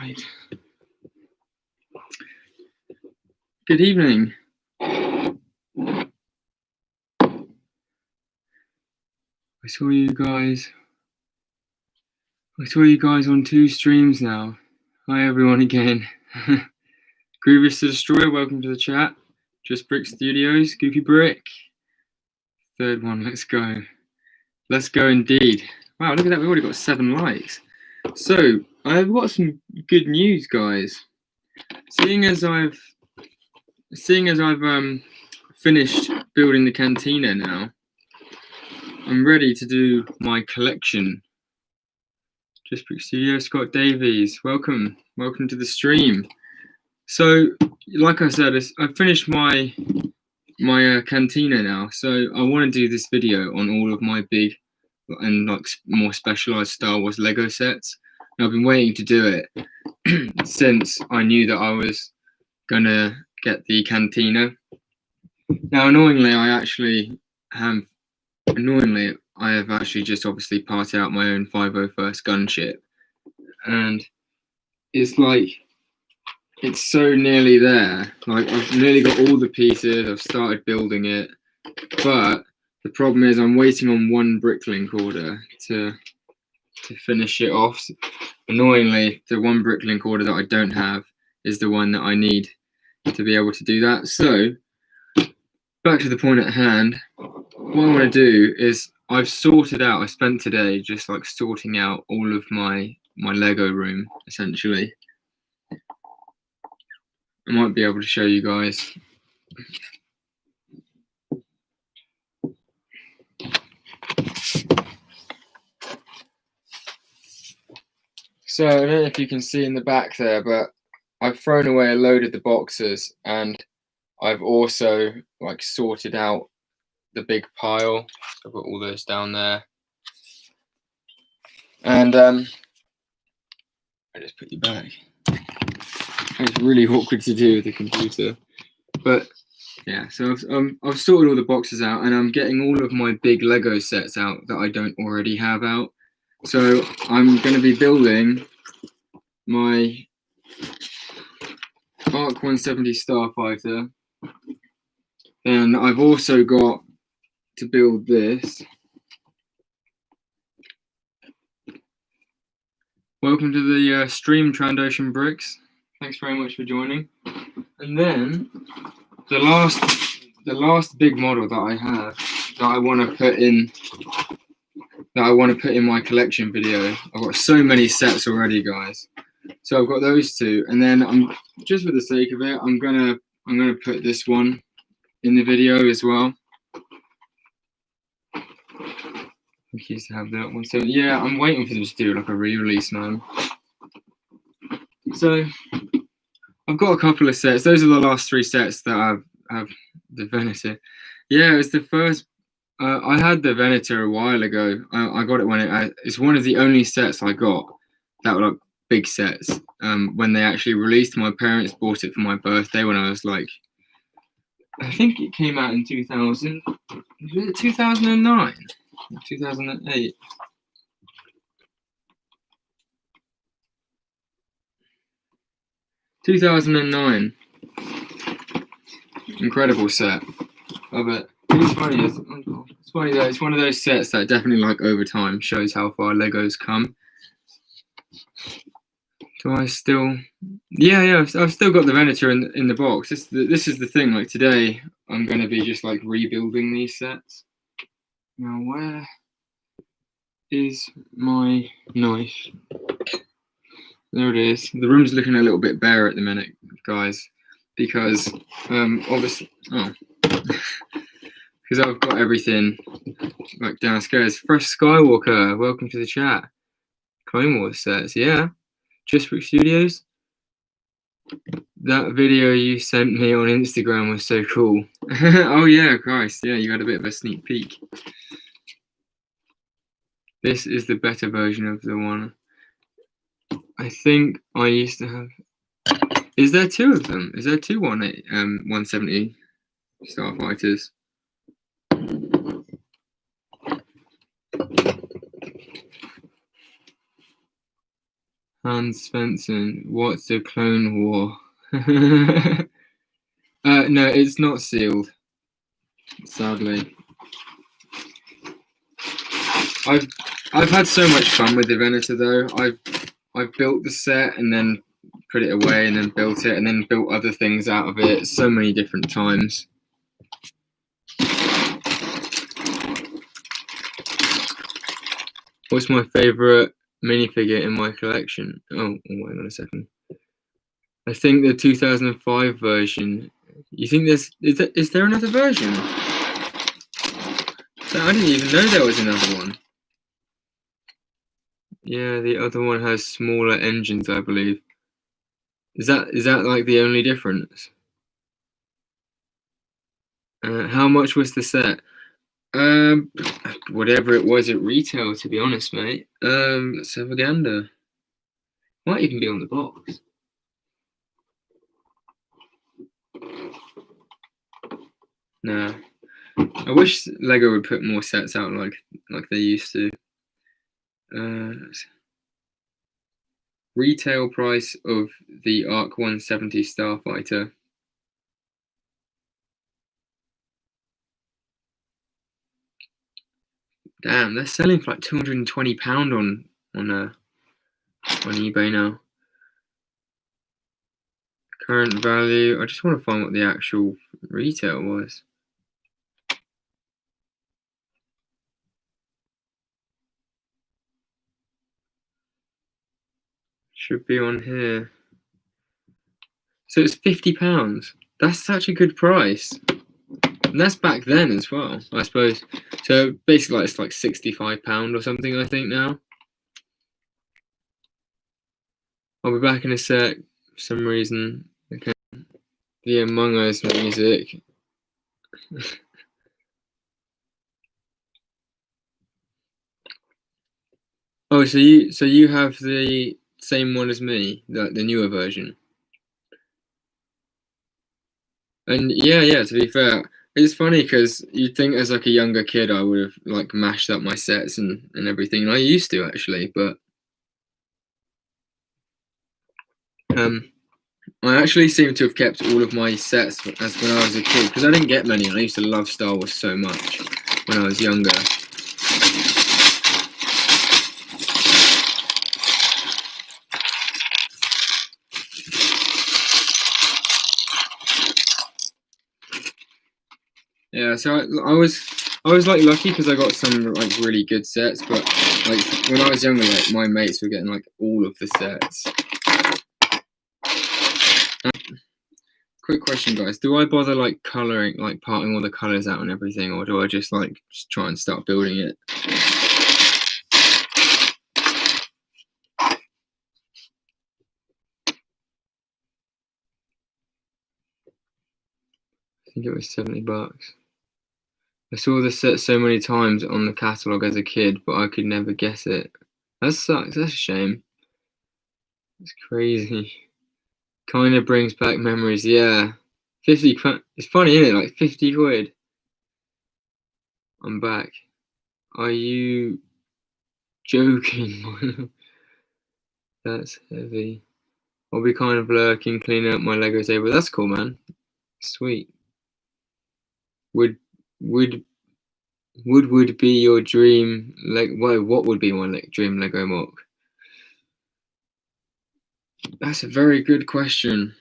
Right. Good evening. I saw you guys on 2 streams now. Hi everyone again. Grievous the Destroyer, welcome to the chat. Just Brick Studios, Goofy Brick. Third one, let's go. Let's go indeed. Wow, look at that, we've already got 7 likes. So, I've got some good news, guys. Seeing as I've finished building the cantina now, I'm ready to do my collection. Just Brick Studio, Scott Davies, welcome to the stream. So, like I said, I've finished my cantina now, so I want to do this video on all of my big and like more specialized Star Wars Lego sets. And I've been waiting to do it since I knew that I was gonna get the cantina. Now, annoyingly, I have actually just obviously parted out my own 501st gunship, and it's like it's so nearly there. Like I've nearly got all the pieces. I've started building it, but the problem is I'm waiting on one bricklink order to finish it off. Annoyingly, the one bricklink order that I don't have is the one that I need to be able to do that. So back to the point at hand. What I want to do is I spent today just like sorting out all of my Lego room, essentially. I might be able to show you guys. So I don't know if you can see in the back there, but I've thrown away a load of the boxes, and I've also like sorted out the big pile. So I've got all those down there, and I just put you back. It's really awkward to do with the computer, but yeah. So I've sorted all the boxes out, and I'm getting all of my big Lego sets out that I don't already have out. So I'm going to be building my Arc 170 Starfighter, and I've also got to build this. Welcome to the stream, Trandocean Bricks. Thanks very much for joining. And then the last big model that I have that I want to put in my collection video. I've got so many sets already, guys. So I've got those two, and then I'm just for the sake of it, I'm gonna put this one in the video as well. I used to have that one. So yeah, I'm waiting for them to do like a re-release, man. So I've got a couple of sets. Those are the last 3 sets that I have. The Venator. Yeah, it's the first. I had the Venator a while ago. I got it when it's one of the only sets I got that were like big sets. When they actually released, my parents bought it for my birthday when I was like, I think it came out in 2000. Was it 2009? 2008. (2009). Incredible set. Love it. It's funny. It's funny though. It's one of those sets that definitely, like, over time shows how far Legos come. Do I still? Yeah. I've still got the Venator in the box. This is the thing. Like today, I'm going to be just like rebuilding these sets. Now, where is my knife? There it is. The room's looking a little bit bare at the minute, guys, because obviously, because I've got everything like downstairs. Fresh Skywalker, welcome to the chat. Clone Wars sets, yeah. Just Brick Studios. That video you sent me on Instagram was so cool. Oh yeah, Christ, yeah, you had a bit of a sneak peek. This is the better version of the one I think I used to have. Is there 2 of them? Is there 2 170 Starfighters? Hans Svensson, what's a Clone War? No, it's not sealed, sadly. I've had so much fun with the Venator though. I've built the set and then put it away and then built it and then built other things out of it so many different times. What's my favourite minifigure in my collection? Oh, hang on a second. I think the 2005 version. You think is there another version? I didn't even know there was another one. Yeah, the other one has smaller engines, I believe. Is that like the only difference? How much was the set? Whatever it was at retail, to be honest, mate. Let's have a gander. Might even be on the box. Nah. I wish Lego would put more sets out like they used to. Retail price of the Arc 170 Starfighter. Damn, they're selling for like £220 on eBay now. Current value. I just want to find what the actual retail was. Should be on here. So it's £50. That's such a good price. And that's back then as well, I suppose. So basically it's like £65 or something, I think now. I'll be back in a sec for some reason. Okay. The Among Us music. Oh, so you have the same one as me, the newer version. And yeah, to be fair, it's funny because you'd think as like a younger kid I would have like mashed up my sets and everything, and I used to actually, but I actually seem to have kept all of my sets as when I was a kid because I didn't get many and I used to love Star Wars so much when I was younger. Yeah, so I was like lucky because I got some like really good sets, but like when I was younger, like my mates were getting like all of the sets. Quick question, guys: do I bother like coloring, like parting all the colors out and everything, or do I just like just try and start building it? I think it was $70. I saw the set so many times on the catalogue as a kid, but I could never guess it. That sucks. That's a shame. It's crazy. Kind of brings back memories. Yeah, 50. It's funny, isn't it? Like 50 quid. I'm back. Are you joking? That's heavy. I'll be kind of lurking, cleaning up my Lego table. That's cool, man. Sweet. Would be your dream what would be my dream Lego mock? That's a very good question.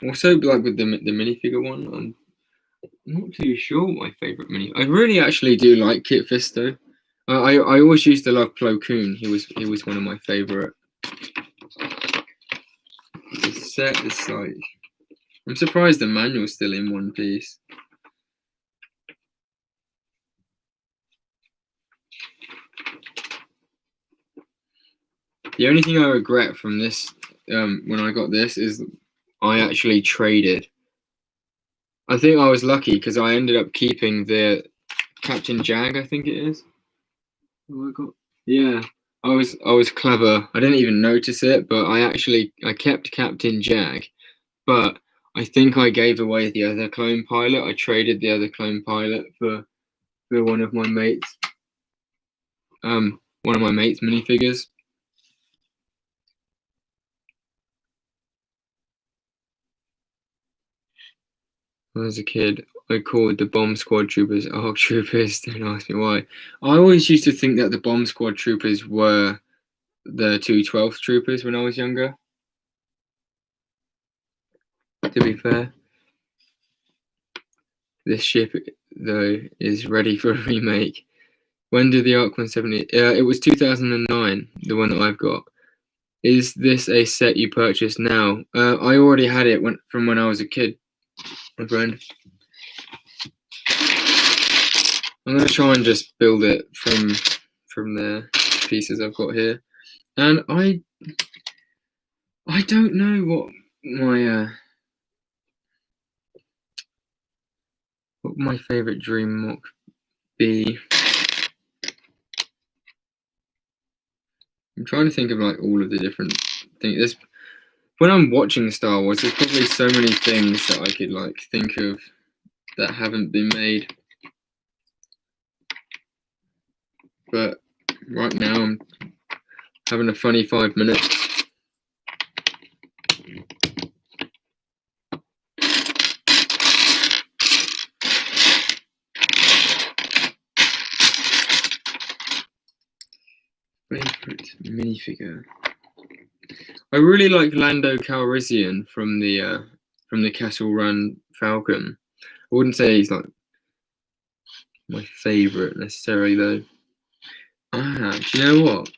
Also, like with the minifigure one, I'm not too sure what my favourite mini. I really actually do like Kit Fisto. I always used to love Plo Koon. He was one of my favourite. The set is like, I'm surprised the manual's still in one piece. The only thing I regret from this, when I got this, is I actually traded. I think I was lucky because I ended up keeping the Captain Jag, I think it is. Oh, I got, yeah, I was clever. I didn't even notice it, but I kept Captain Jag, but I think I gave away the other clone pilot. I traded the other clone pilot for one of my mates. one of my mate's minifigures. When I was a kid, I called the Bomb Squad troopers ARC troopers. Don't ask me why. I always used to think that the Bomb Squad troopers were the 212th troopers when I was younger. To be fair, this ship, though, is ready for a remake. When did the ARC 170? It was 2009, the one that I've got. Is this a set you purchased now? I already had it from when I was a kid, my friend. I'm going to try and just build it from the pieces I've got here. And I don't know what my favorite dream mock be. I'm trying to think of like all of the different things. When I'm watching Star Wars, there's probably so many things that I could like think of that haven't been made. But right now I'm having a funny 5 minutes. Favorite minifigure. I really like Lando Calrissian from the Castle Run Falcon. I wouldn't say he's like my favorite necessarily though. Do you know what?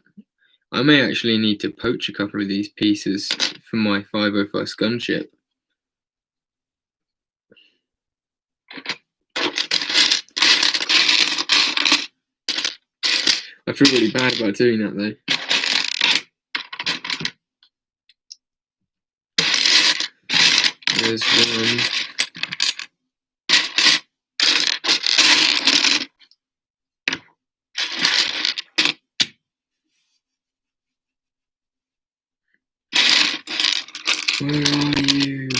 I may actually need to poach a couple of these pieces for my 501st gunship. I feel really bad about doing that though. There's one. Where are you?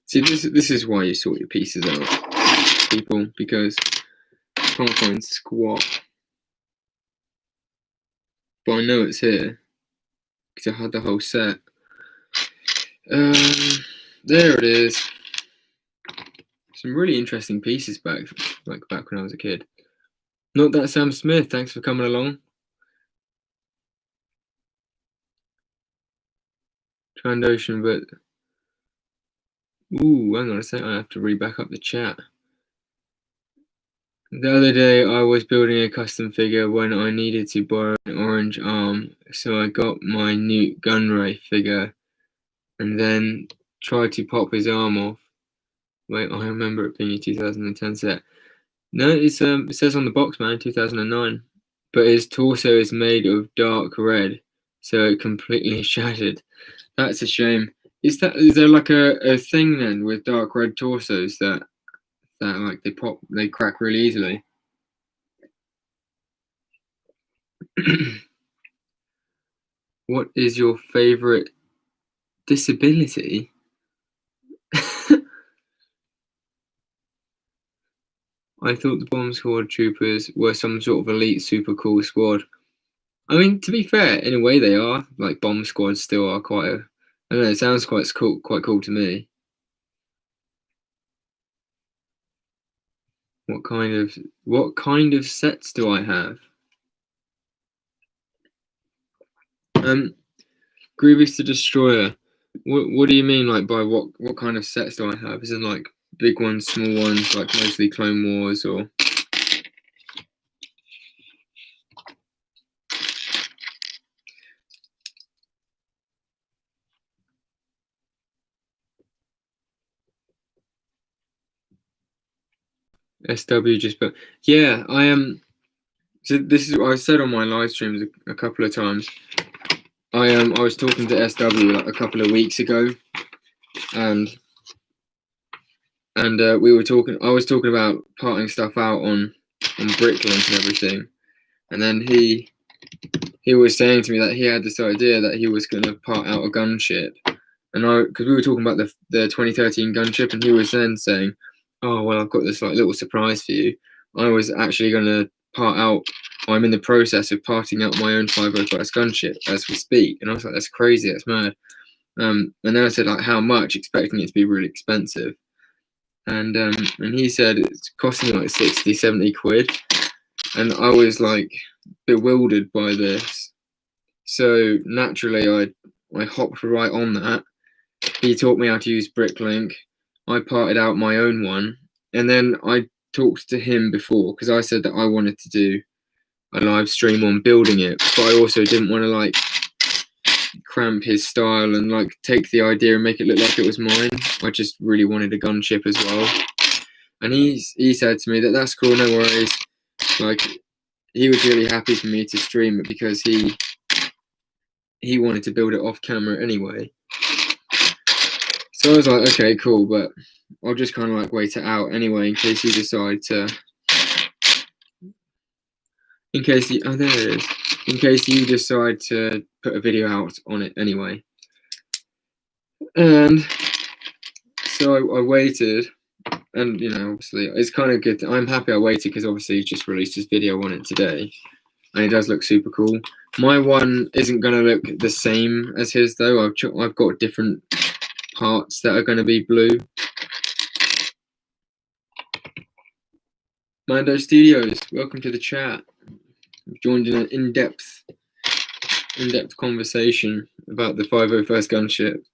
See, this is why you sort your pieces out, people, because I can't find squat. But I know it's here because I had the whole set. There it is. Some really interesting pieces back when I was a kid. Not that Sam Smith. Thanks for coming along. Trandoshan, but hang on a sec. I have to read back up the chat. The other day, I was building a custom figure when I needed to borrow an orange arm, so I got my Newt Gunray figure, and then tried to pop his arm off. Wait, I remember it being a 2010 set. No, it says on the box, man, 2009. But his torso is made of dark red, so it completely shattered. That's a shame. Is there like a thing then with dark red torsos that like they crack really easily? What is your favorite disability? I thought the Bomb Squad troopers were some sort of elite super cool squad. I mean, to be fair, in a way they are. Like Bomb Squads still are quite I don't know, it sounds quite cool to me. What kind of sets do I have? Grievous the Destroyer. What do you mean, like, by what kind of sets do I have? Is it like big ones, small ones, like mostly Clone Wars, or? SW just, but yeah, I am. So this is what I said on my live streams a couple of times. I was talking to SW like a couple of weeks ago, and we were talking. I was talking about parting stuff out on Bricklink and everything, and then he was saying to me that he had this idea that he was going to part out a gunship, and because we were talking about the 2013 gunship, and he was then saying, "Oh well, I've got this like little surprise for you. I was actually going to part out. I'm in the process of parting out my own 501st gunship as we speak, and I was like, "That's crazy, that's mad." And then I said, like, how much, expecting it to be really expensive, and he said it's costing like 60, 70 quid, and I was like bewildered by this. So naturally, I hopped right on that. He taught me how to use Bricklink. I parted out my own one, and then I talked to him before because I said that I wanted to do a live stream on building it, but I also didn't want to like cramp his style and like take the idea and make it look like it was mine. I just really wanted a gunship as well, and he said to me that that's cool, no worries. Like, he was really happy for me to stream it because he wanted to build it off camera anyway. So I was like, okay, cool, but I'll just kind of like wait it out anyway in case you decide to. In case you, oh, there it is. In case you decide to put a video out on it anyway. And so I waited, and you know, obviously, it's kind of good. I'm happy I waited because obviously he just released his video on it today, and it does look super cool. My one isn't going to look the same as his though. I've got different parts that are going to be blue. Mando Studios, welcome to the chat. I've joined in an in-depth conversation about the 501st gunship.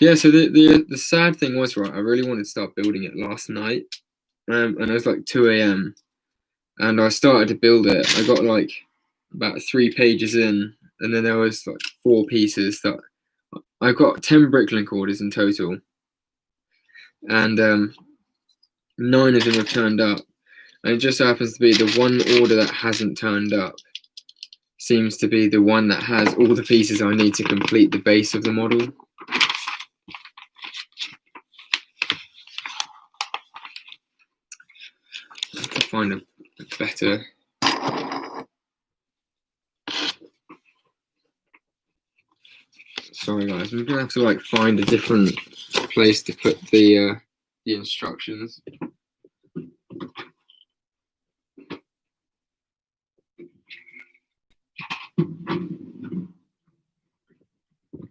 Yeah, so the sad thing was, right, I really wanted to start building it last night, and it was like 2 a.m. and I started to build it. I got like about 3 pages in, and then there was like 4 pieces that I got 10 Bricklink orders in total, and 9 of them have turned up. And it just happens to be the one order that hasn't turned up seems to be the one that has all the pieces I need to complete the base of the model. I have to find a better. Sorry guys, I'm gonna have to like find a different place to put the instructions.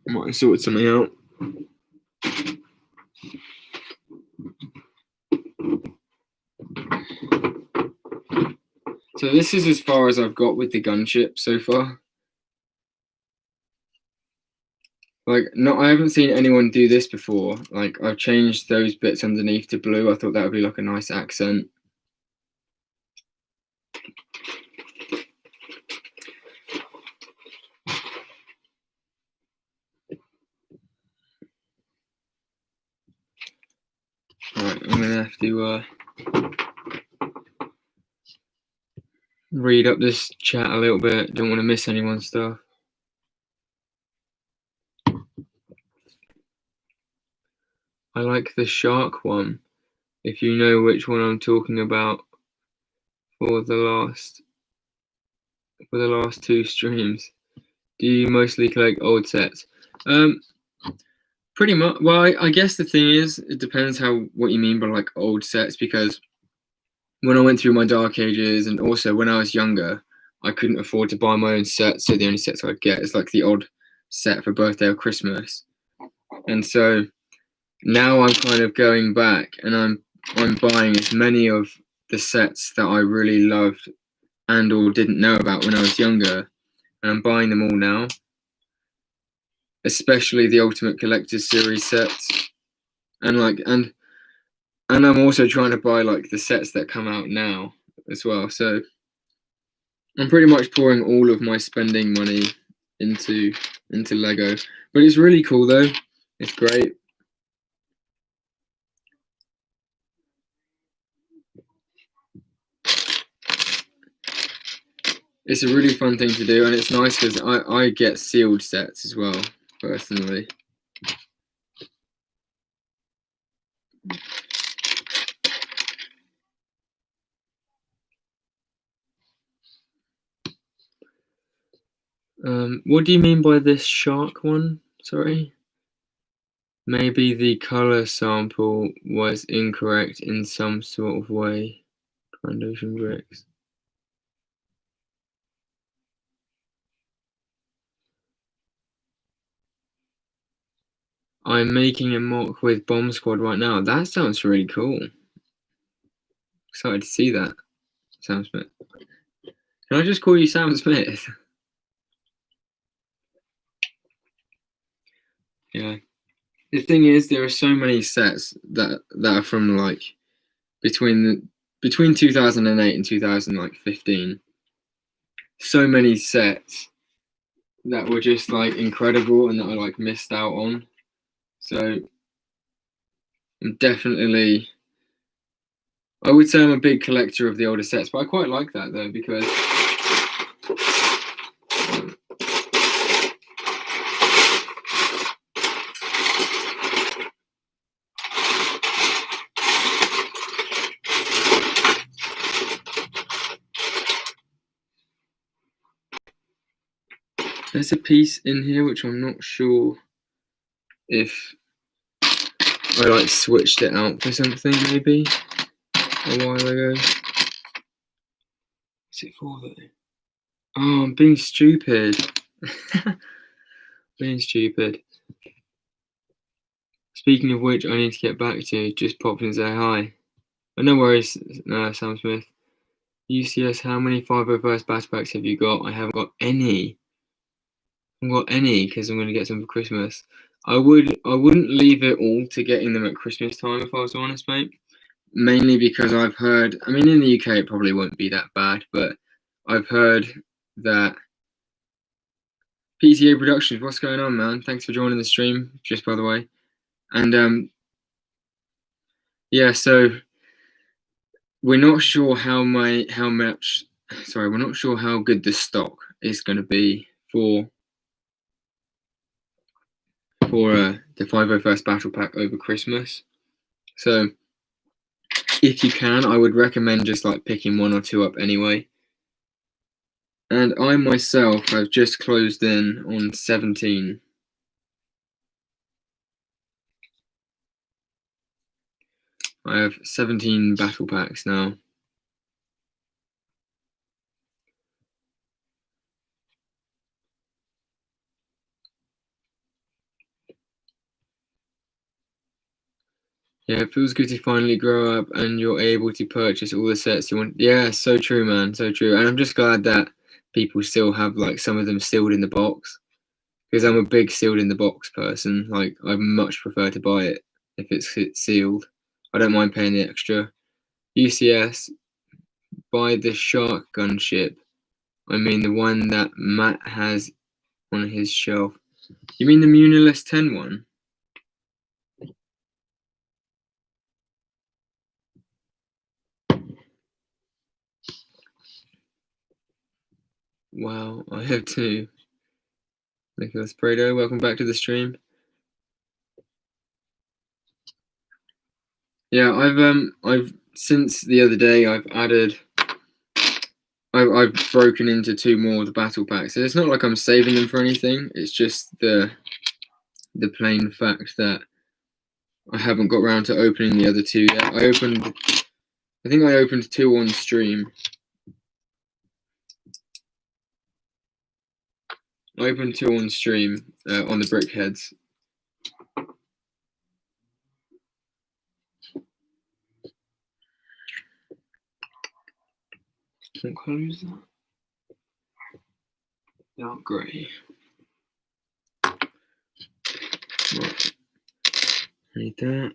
I might sort something out. So this is as far as I've got with the gunship so far. Like, no, I haven't seen anyone do this before. Like, I've changed those bits underneath to blue. I thought that would be like a nice accent. Right, I'm gonna have to read up this chat a little bit. Don't want to miss anyone's stuff. I like the shark one. If you know which one I'm talking about for the last 2 streams. Do you mostly collect old sets? Pretty much. Well, I guess the thing is, it depends what you mean by like old sets, because when I went through my dark ages and also when I was younger, I couldn't afford to buy my own sets, so the only sets I'd get is like the odd set for birthday or Christmas. And so now I'm kind of going back and I'm buying as many of the sets that I really loved and or didn't know about when I was younger, and I'm buying them all now, especially the Ultimate Collector's Series sets, and I'm also trying to buy like the sets that come out now as well. So I'm pretty much pouring all of my spending money into Lego, but it's really cool though. It's great. It's a really fun thing to do, and it's nice because I get sealed sets as well, personally. What do you mean by this shark one? Sorry. Maybe the color sample was incorrect in some sort of way. Foundation bricks. I'm making a mock with Bomb Squad right now. That sounds really cool. Excited to see that, Sam Smith. Can I just call you Sam Smith? Yeah. The thing is, there are so many sets that are from like between 2008 and 2015. So many sets that were just like incredible and that I like missed out on. So I'm definitely, I would say I'm a big collector of the older sets, but I quite like that though because there's a piece in here which I'm not sure if I like switched it out for something maybe a while ago. What's it for though? Oh, I'm being stupid. Being stupid. Speaking of which, I need to get back to you. Just popped in and say hi. But no worries, Sam Smith. UCS, how many 501st battle packs have you got? I haven't got any. I haven't got any because I'm going to get some for Christmas. I wouldn't leave it all to getting them at Christmas time if I was honest, mate. Mainly because I've heard, I mean, in the UK it probably won't be that bad, but I've heard that PTA Productions, what's going on, man? Thanks for joining the stream, just by the way. And yeah, so we're not sure how we're not sure how good the stock is going to be for the 501st Battle Pack over Christmas. So if you can, I would recommend just like picking one or two up anyway. And I myself have just closed in on 17. I have 17 battle packs now. Yeah, it feels good to finally grow up and you're able to purchase all the sets you want. Yeah, so true, man, so true. And I'm just glad that people still have like some of them sealed in the box. Because I'm a big sealed in the box person. Like, I much prefer to buy it if it's sealed. I don't mind paying the extra. UCS, buy the shark gunship. I mean the one that Matt has on his shelf. You mean the Munilus 10 one? Wow, I have two. Nicholas Prado, welcome back to the stream. Yeah, I've since the other day I've broken into two more of the battle packs. So it's not like I'm saving them for anything. It's just the plain fact that I haven't got around to opening the other two yet. I think I opened two on stream. I opened two on stream on the brickheads. What colour is that? Dark grey. Right. Need that.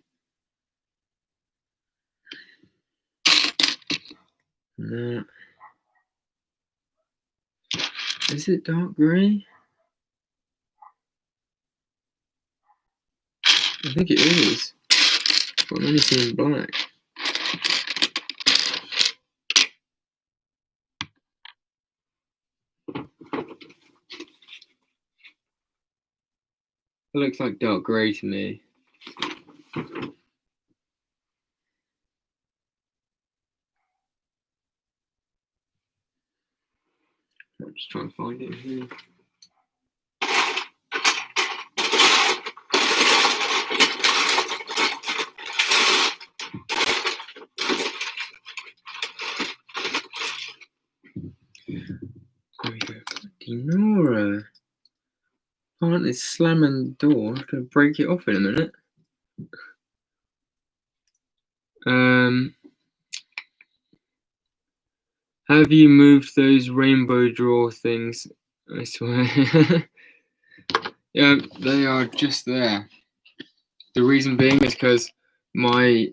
And that. Is it dark grey? I think it is. But I'm only seeing black. It looks like dark grey to me. I'm just trying to find it here. Dinora. Aren't they slamming the door? I'm gonna break it off in a minute. Have you moved those rainbow drawer things? I swear. Yeah, they are just there. The reason being is because my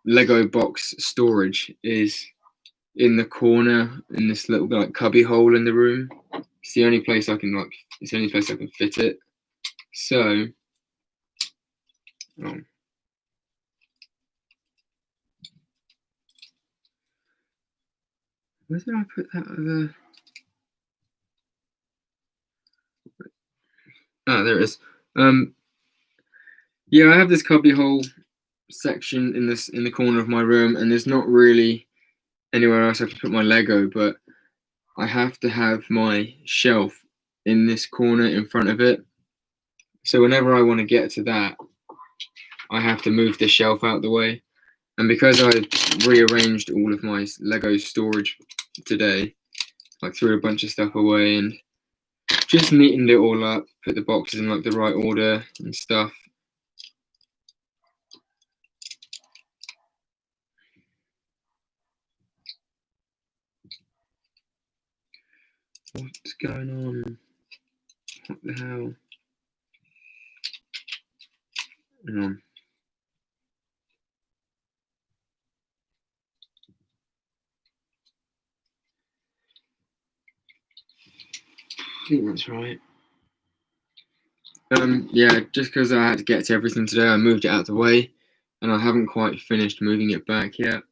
Lego box storage is in the corner in this little like cubby hole in the room. It's the only place I can it's the only place I can fit it. So where did I put that other? Ah, there it is. Yeah, I have this cubby hole section in the corner of my room, and there's not really anywhere else I can put my Lego, but I have to have my shelf in this corner in front of it. So whenever I want to get to that, I have to move the shelf out the way. And because I rearranged all of my Lego storage today, like threw a bunch of stuff away and just neatened it all up, put the boxes in like the right order and stuff. What's going on? What the hell? Hang on. I think that's right. Yeah, just because I had to get to everything today, I moved it out of the way, and I haven't quite finished moving it back yet.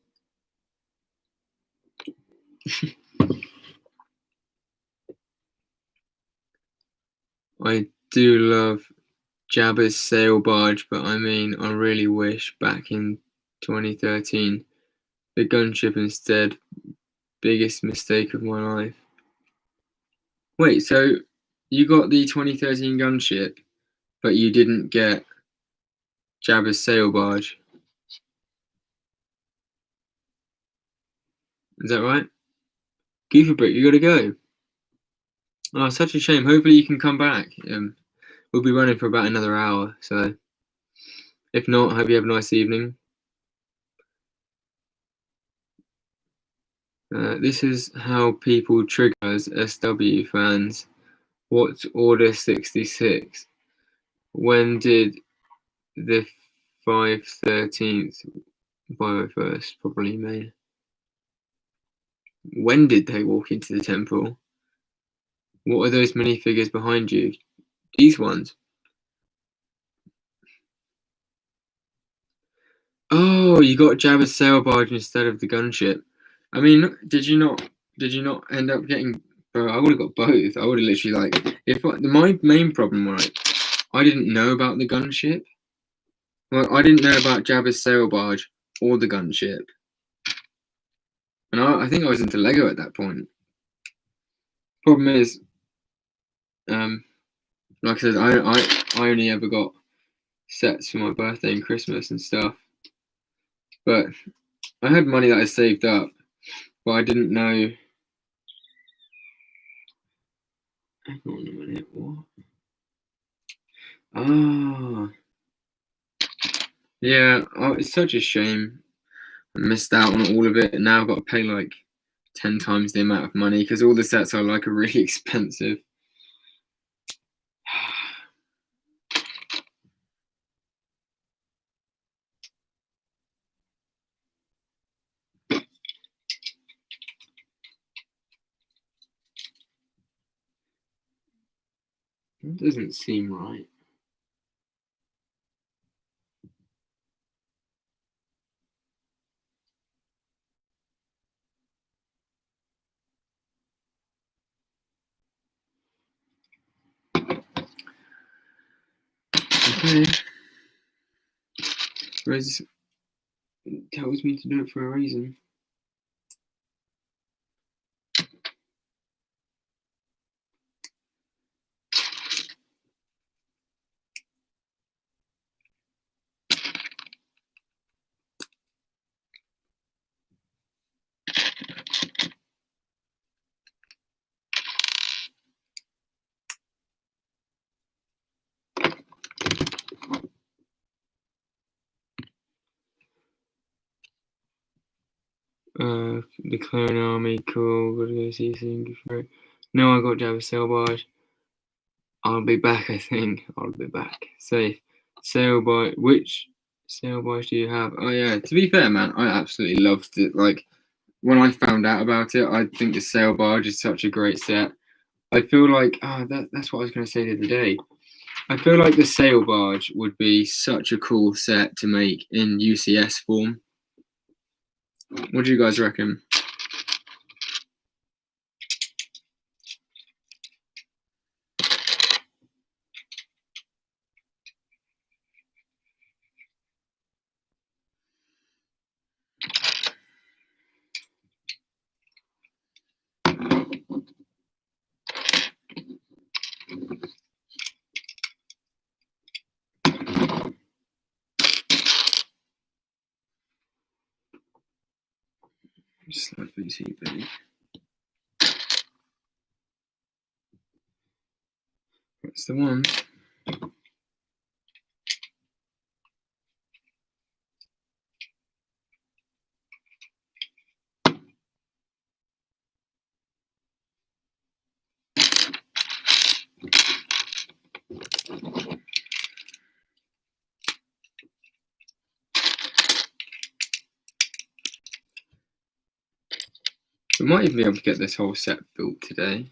I do love Jabba's sail barge, but I mean, I really wish back in 2013 the gunship instead. Biggest mistake of my life. Wait, so you got the 2013 gunship, but you didn't get Jabba's sail barge? Is that right? Gooferbrick, you gotta go. Oh, such a shame. Hopefully you can come back. We'll be running for about another hour, so if not, hope you have a nice evening. This is how people trigger us SW fans. What's Order 66? When did the 513th 501st probably May? When did they walk into the temple? What are those minifigures behind you? These ones. Oh, you got Jabba's sail barge instead of the gunship. I mean, did you not end up getting? Bro, I would have got both. I would have literally my main problem, right? I didn't know about the gunship. Well, I didn't know about Jabba's sail barge or the gunship, and I think I was into Lego at that point. Problem is, like I said, I only ever got sets for my birthday and Christmas and stuff, but I had money that I saved up, but I didn't know. Hang on a minute, what? Ah, yeah, oh, it's such a shame. I missed out on all of it, and now I've got to pay like 10 times the amount of money because all the sets I like are really expensive. That doesn't seem right. Okay. Rez tells me to do it for a reason. The Clone Army, cool. Gotta go see things. No, I got Jabba Sail Barge. I'll be back, I think. I'll be back. Safe. Sail Barge. Which Sail Barge do you have? Oh, yeah. To be fair, man, I absolutely loved it. Like, when I found out about it, I think the Sail Barge is such a great set. I feel like, that's what I was going to say the other day. I feel like the Sail Barge would be such a cool set to make in UCS form. What do you guys reckon? Just like VC, baby. That's the one. We might even be able to get this whole set built today.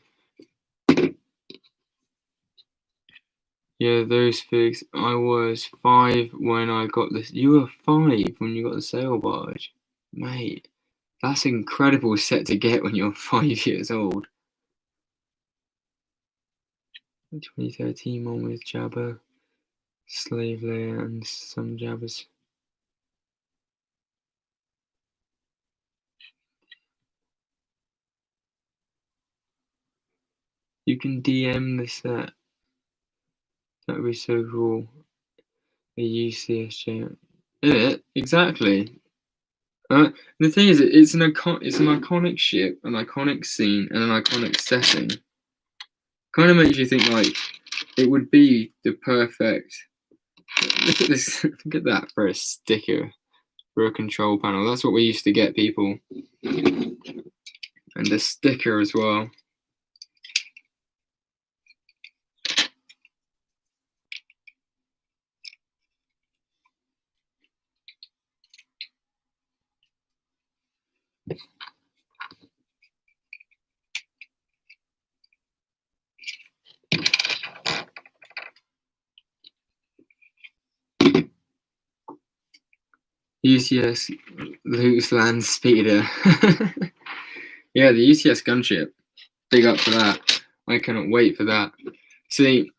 Yeah, those figs. I was 5 when I got this. You were 5 when you got the Sail Barge. Mate, that's an incredible set to get when you're 5 years old. The 2013 one with Jabba, Slave Layer, and some Jabbas. You can DM the set. That would be so cool. A UCSJ. Yeah, exactly. The thing is, it's an iconic ship, an iconic scene, and an iconic setting. Kind of makes you think like it would be the perfect. Look at this! Look at that for a sticker for a control panel. That's what we used to get people, and the sticker as well. UCS Loose Land Speeder. Yeah, the UCS gunship. Big up for that. I cannot wait for that. See,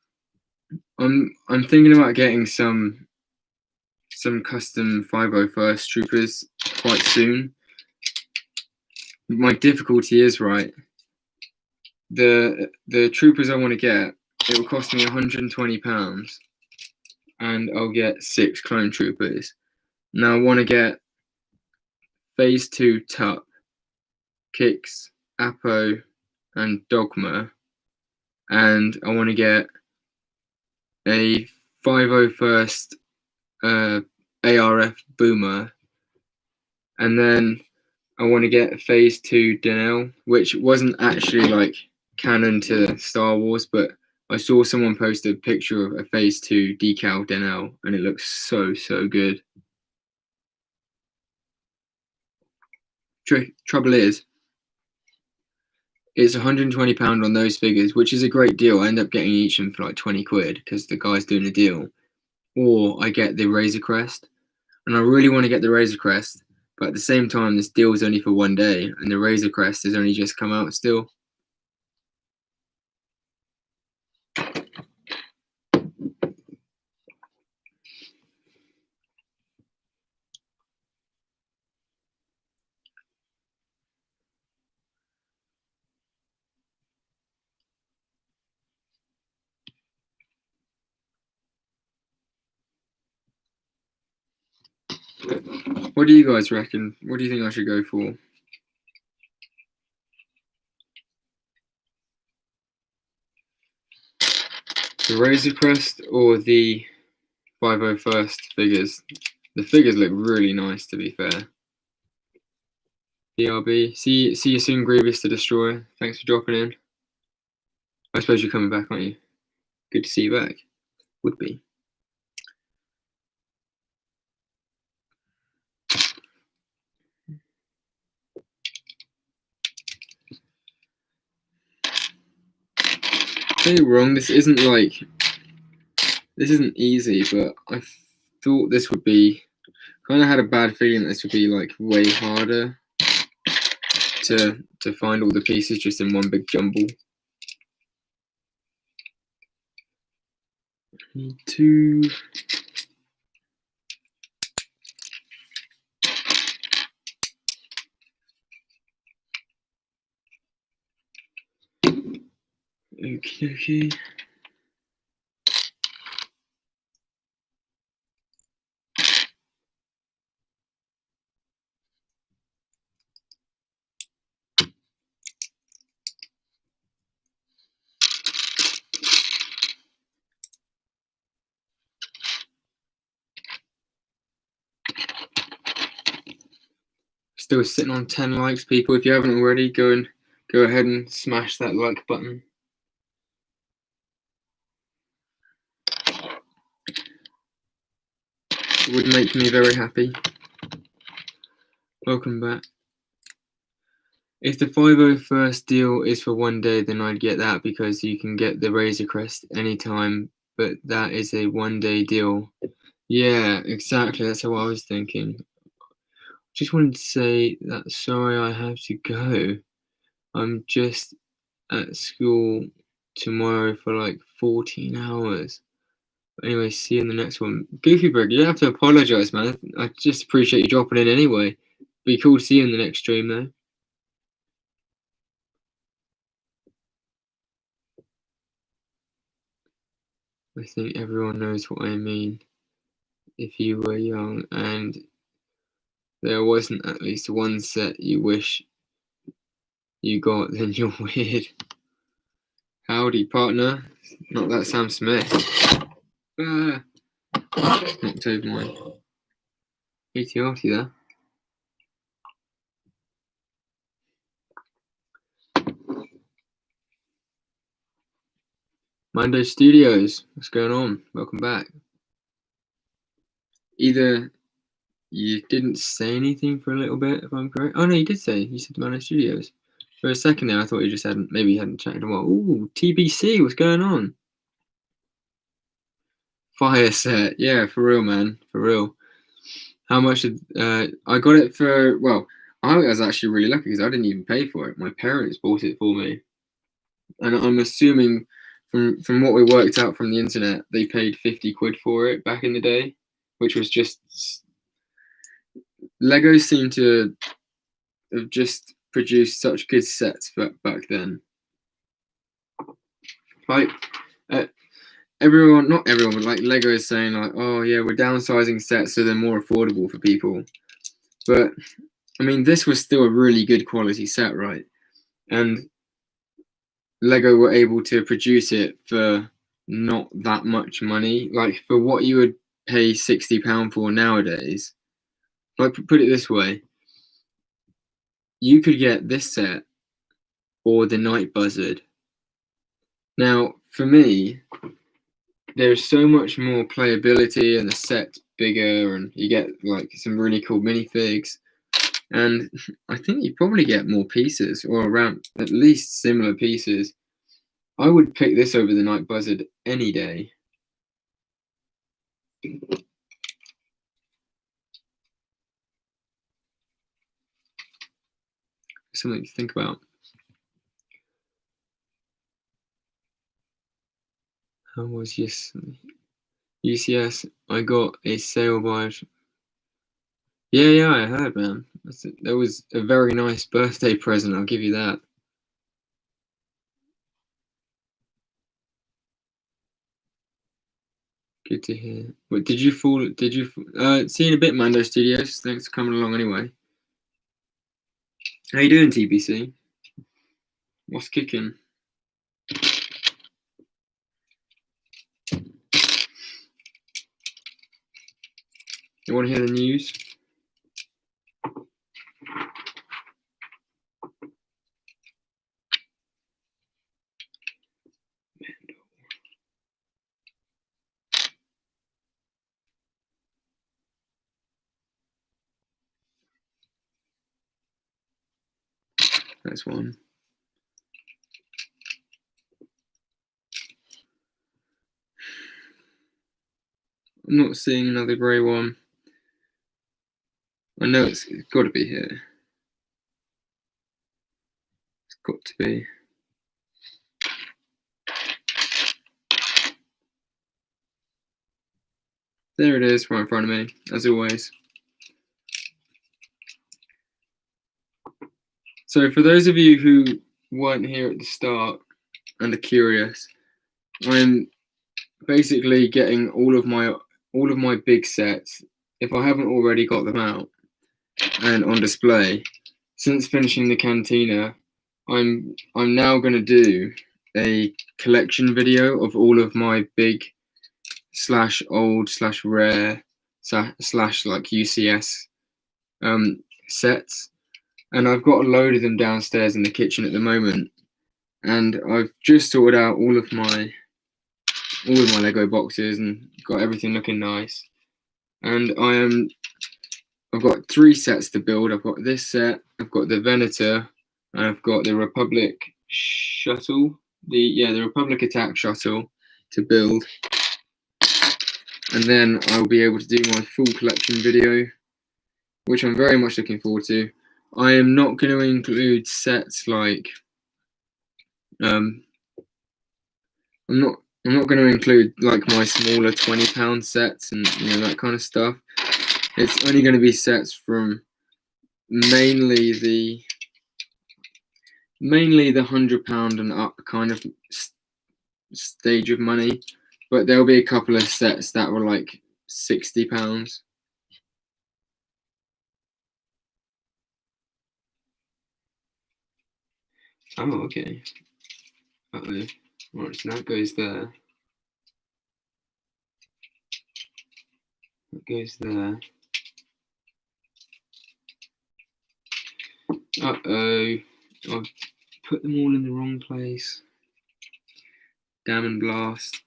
I'm thinking about getting some custom 501st troopers quite soon. My difficulty is right. The troopers I want to get, it will cost me £120, and I'll get 6 clone troopers. Now I want to get Phase 2 Tup, Kix, Apo, and Dogma, and I want to get a 501st ARF Boomer, and then I want to get Phase 2 Denel, which wasn't actually like canon to Star Wars, but I saw someone post a picture of a Phase 2 decal Denel, and it looks so good. Trouble is, it's £120 on those figures, which is a great deal. I end up getting each of them for like 20 quid because the guy's doing a deal. Or I get the Razor Crest, and I really want to get the Razor Crest, but at the same time, this deal is only for one day, and the Razor Crest has only just come out still. What do you guys reckon? What do you think I should go for? The Razor Crest or the 501st figures? The figures look really nice, to be fair. BRB. See you soon, Grievous the Destroyer. Thanks for dropping in. I suppose you're coming back, aren't you? Good to see you back. Would be. Don't get me wrong, this isn't easy, but I thought this would be, kind of had a bad feeling that this would be like way harder to find all the pieces just in one big jumble. Need to. Okay. Still sitting on 10 likes, people. If you haven't already, go ahead and smash that like button. It would make me very happy. Welcome back. If the 501st deal is for one day, then I'd get that because you can get the Razor Crest anytime, but that is a one-day deal. Yeah, exactly. That's how I was thinking. Just wanted to say that sorry I have to go. I'm just at school tomorrow for like 14 hours. But anyway, see you in the next one. Goofy Bird, you don't have to apologise, man. I just appreciate you dropping in anyway. Be cool to see you in the next stream, though. I think everyone knows what I mean. If you were young and there wasn't at least one set you wish you got, then you're weird. Howdy, partner. Not that Sam Smith. Knocked over my ATRT there. Mando Studios, what's going on? Welcome back. Either you didn't say anything for a little bit, if I'm correct. Oh no, you did say. You said Mando Studios. For a second there, I thought you just hadn't chatted a while. Ooh, TBC, what's going on? Fire set, yeah, for real, man, for real. How much did I got it for? Well, I was actually really lucky because I didn't even pay for it. My parents bought it for me, and I'm assuming from what we worked out from the internet, they paid 50 quid for it back in the day, which was just Lego seemed to have just produced such good sets back then. Like everyone, not everyone, but like Lego is saying like, oh yeah, we're downsizing sets so they're more affordable for people. But I mean, this was still a really good quality set, right? And Lego were able to produce it for not that much money. Like for what you would pay £60 for nowadays. Like put it this way, you could get this set or the Night Buzzard. Now, for me, there's so much more playability and the set's bigger and you get like some really cool minifigs. And I think you probably get more pieces or around at least similar pieces. I would pick this over the Night Buzzard any day. Something to think about. How was UCS? I got a sale by. Yeah, I heard, man. That was a very nice birthday present. I'll give you that. Good to hear. What did you fall? Did you see you in a bit, Mando Studios? Thanks for coming along anyway. How you doing, TBC? What's kicking? You want to hear the news? That's one. I'm not seeing another grey one. I know it's got to be here. It's got to be. There it is, right in front of me, as always. So for those of you who weren't here at the start and are curious, I'm basically getting all of my big sets, if I haven't already got them out and on display. Since finishing the Cantina, I'm now going to do a collection video of all of my big / old / rare / like UCS sets, and I've got a load of them downstairs in the kitchen at the moment, and I've just sorted out all of my Lego boxes and got everything looking nice. And I've got 3 sets to build. I've got this set, I've got the Venator, and I've got the Republic shuttle, the Republic attack shuttle to build. And then I'll be able to do my full collection video, which I'm very much looking forward to. I am not going to include sets like I'm not going to include like my smaller £20 sets and that kind of stuff. It's only going to be sets from mainly the £100 and up kind of stage of money, but there'll be a couple of sets that were like £60. Oh, okay. Uh-oh. Right, so that goes there. That goes there. Uh-oh. I've put them all in the wrong place. Damn and blast.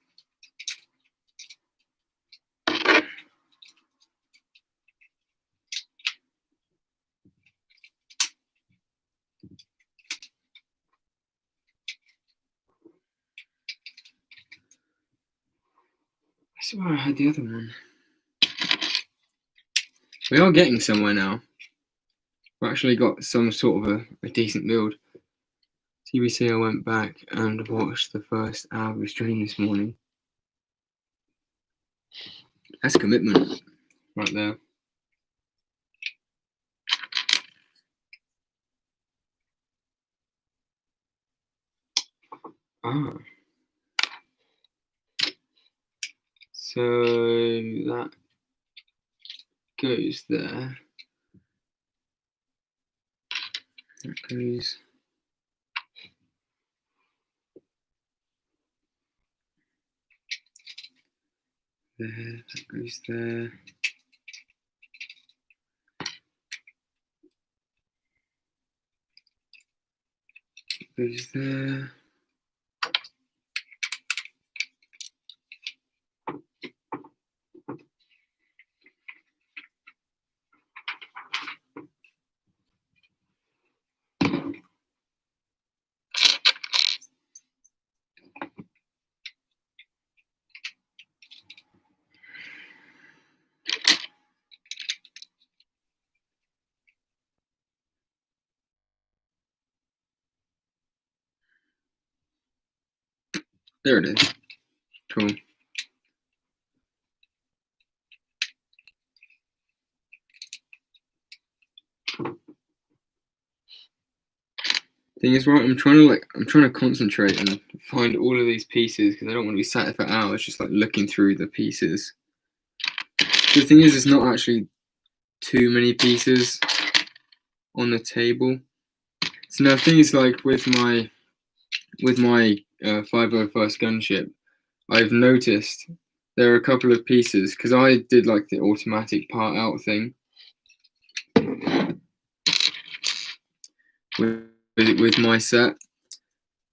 I swear I had the other one. We are getting somewhere now. We've actually got some sort of a decent build. TBC, I went back and watched the first hour of the stream this morning. That's commitment right there. Ah. So that goes there. That goes there. That goes there. That goes there. There it is. Cool. Thing is, right, I'm trying to concentrate and find all of these pieces because I don't want to be sat for hours just like looking through the pieces. The thing is, it's not actually too many pieces on the table. So now, the thing is, like with my 501st gunship, I've noticed there are a couple of pieces because I did like the automatic part out thing with my set,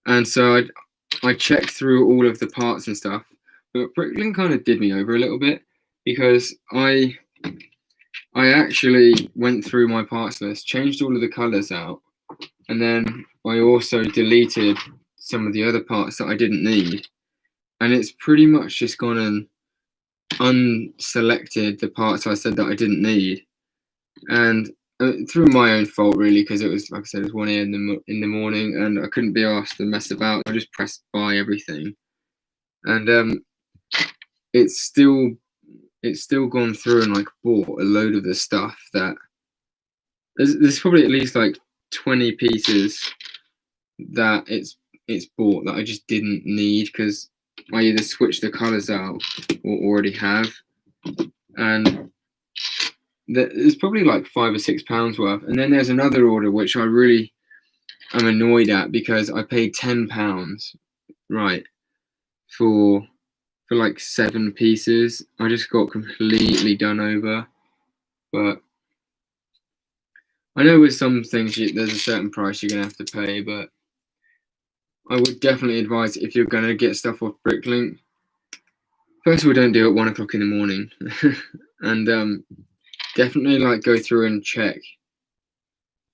and so I checked through all of the parts and stuff, but Bricklin kind of did me over a little bit because I actually went through my parts list, changed all of the colors out, and then I also deleted some of the other parts that I didn't need, and it's pretty much just gone and unselected the parts I said that I didn't need, and through my own fault really, because it was, like I said, it was 1 a.m. in the morning, and I couldn't be asked to mess about. I just pressed buy everything, and it's still gone through and like bought a load of the stuff that there's probably at least like 20 pieces that it's bought that I just didn't need, because I either switched the colors out or already have, and there's probably like £5 or £6 worth. And then there's another order which I really am annoyed at, because I paid £10 right for like 7 pieces. I just got completely done over. But I know with some things there's a certain price you're gonna have to pay, but I would definitely advise, if you're gonna get stuff off Bricklink, first of all, don't do it at 1 o'clock in the morning, and definitely like go through and check,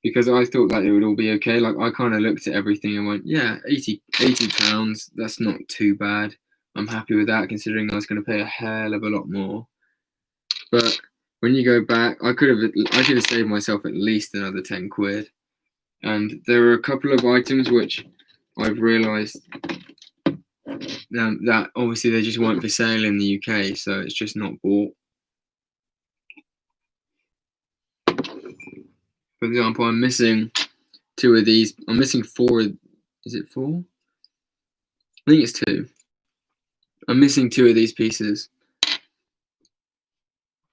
because I thought that it would all be okay. Like, I kind of looked at everything and went, yeah, £80, that's not too bad. I'm happy with that, considering I was going to pay a hell of a lot more. But when you go back, I could have saved myself at least another 10 quid. And there are a couple of items which I've realised that obviously they just weren't for sale in the UK, so it's just not bought. For example, I'm missing 2 of these. I'm missing 4. Is it 4? I think it's 2. I'm missing 2 of these pieces,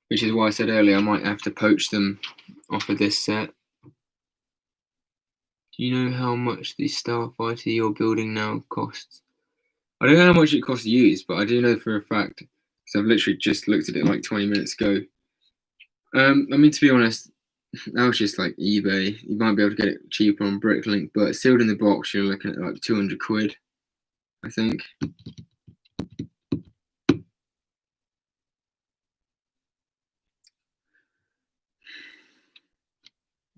which is why I said earlier I might have to poach them off of this set. Do you know how much the Starfighter you're building now costs? I don't know how much it costs used, but I do know for a fact, because I've literally just looked at it like 20 minutes ago. I mean, to be honest, that was just like eBay. You might be able to get it cheaper on Bricklink, but sealed in the box, you're looking at like 200 quid, I think.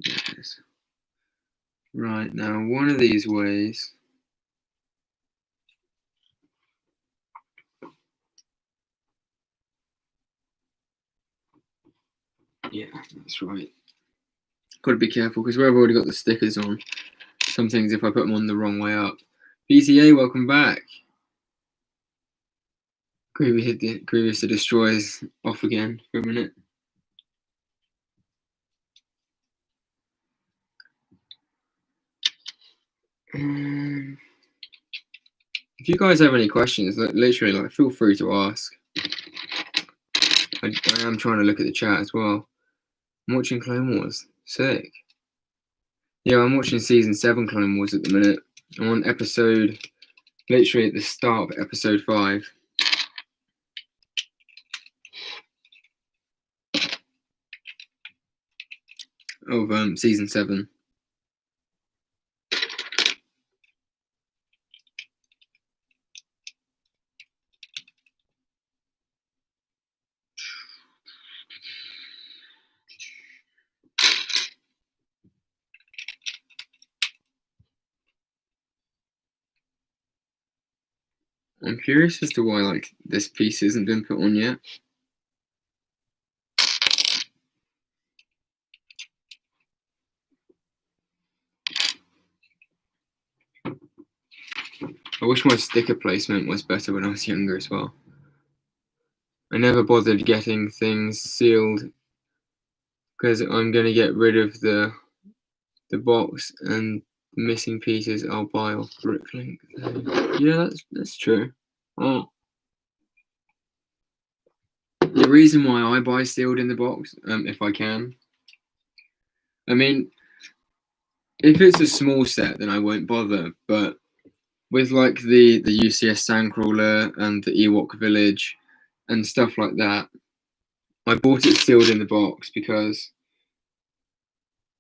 Yes. Right, now one of these ways. Yeah, that's right. Got to be careful, because where I've already got the stickers on, some things, if I put them on the wrong way up. PCA, welcome back. Grievous the Destroyer's off again for a minute. If you guys have any questions, literally, like, feel free to ask. I am trying to look at the chat as well. I'm watching Clone Wars. Sick. Yeah, I'm watching season 7 Clone Wars at the minute. I'm on episode, literally at the start of episode 5. Of season 7. I'm curious as to why, like, this piece hasn't been put on yet. I wish my sticker placement was better when I was younger as well. I never bothered getting things sealed, because I'm going to get rid of the box, and the missing pieces I'll buy off Bricklink. Yeah, that's true. Oh. The reason why I buy sealed in the box, if I can, I mean, if it's a small set, then I won't bother. But with like the UCS Sandcrawler and the Ewok Village and stuff like that, I bought it sealed in the box because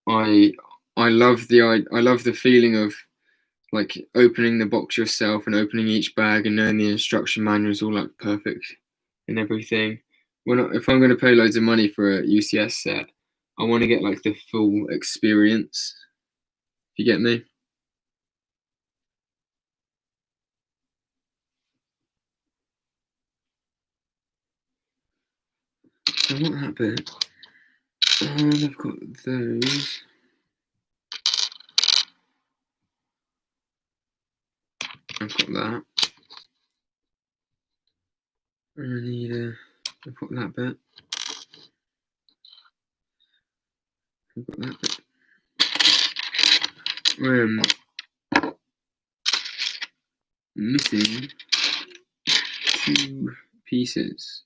I love the feeling of like opening the box yourself and opening each bag and knowing the instruction manual is all like perfect and everything. If I'm going to pay loads of money for a UCS set, I want to get like the full experience. you get me. So I want that bit. And I've got those. I've got that. And I need I've got that bit. I've got that bit. Missing 2 pieces.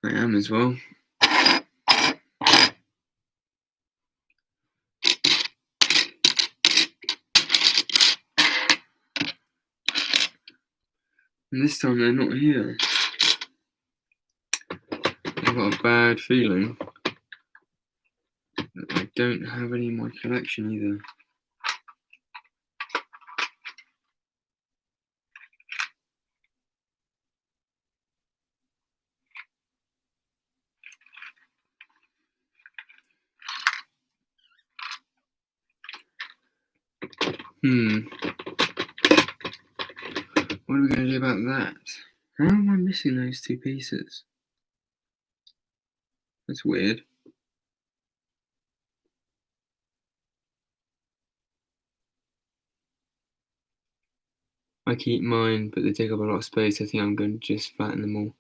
I am as well. And this time they're not here. I've got a bad feeling that I don't have any in my collection either. What are we going to do about that? How am I missing those 2 pieces? That's weird. I keep mine, but they take up a lot of space. I think I'm going to just flatten them all.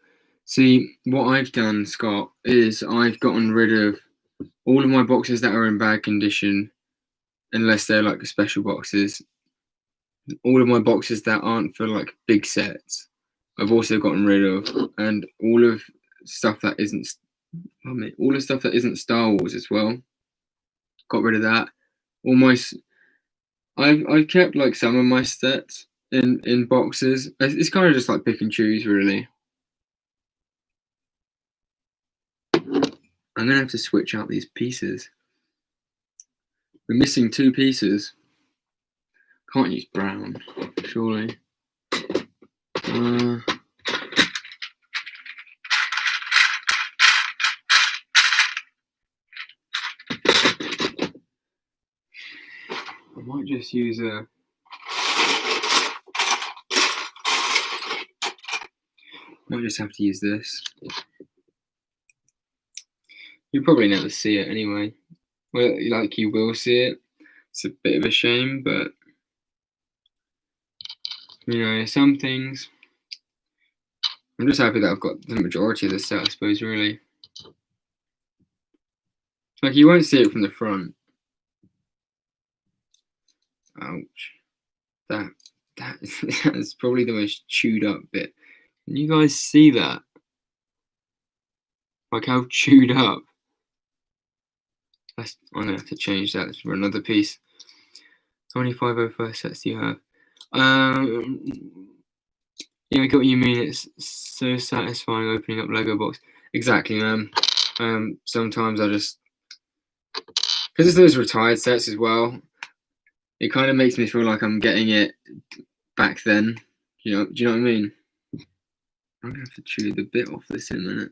See, what I've done, Scott, is I've gotten rid of all of my boxes that are in bad condition, unless they're like special boxes. All of my boxes that aren't for like big sets, I've also gotten rid of, and all of stuff that isn't, all the stuff that isn't Star Wars as well. Got rid of that. Almost, I've kept like some of my sets in boxes. It's kind of just like pick and choose, really. I'm gonna have to switch out these pieces. We're missing 2 pieces. Can't use brown, surely. I might just use might just have to use this. You'll probably never see it anyway. Well, like you will see it. It's a bit of a shame, but you know, some things. I'm just happy that I've got the majority of the set, I suppose, really. Like, you won't see it from the front. Ouch. That's probably the most chewed up bit. Can you guys see that? Like how chewed up. I'm gonna have to change that for another piece. How many 501st sets do you have? Yeah, I get what you mean. It's so satisfying opening up Lego box. Exactly, man. Sometimes I just, because it's those retired sets as well, it kind of makes me feel like I'm getting it back then. Do you know what I mean? I'm gonna have to chew the bit off this in a minute.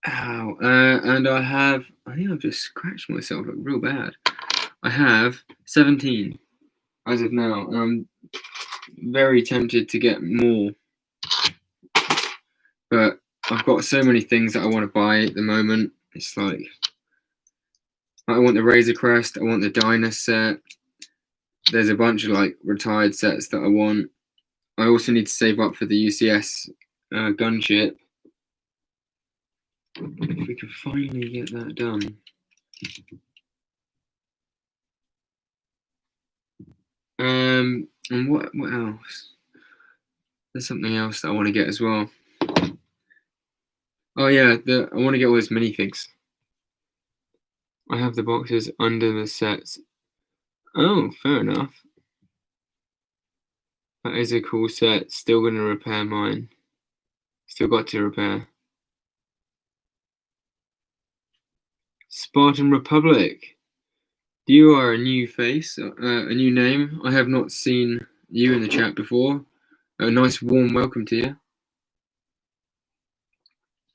Ow. And I think I've just scratched myself real bad. I have 17 as of now, and I'm very tempted to get more. But I've got so many things that I want to buy at the moment. It's like, I want the Razor Crest, I want the Dyna set. There's a bunch of like retired sets that I want. I also need to save up for the UCS gunship. If we can finally get that done. And what else? There's something else that I want to get as well. Oh yeah, I want to get all those minifigs. I have the boxes under the sets. Oh, fair enough. That is a cool set. Still gonna repair mine. Still got to repair. Spartan Republic. You are a new face, a new name. I have not seen you in the chat before. A nice warm welcome to you.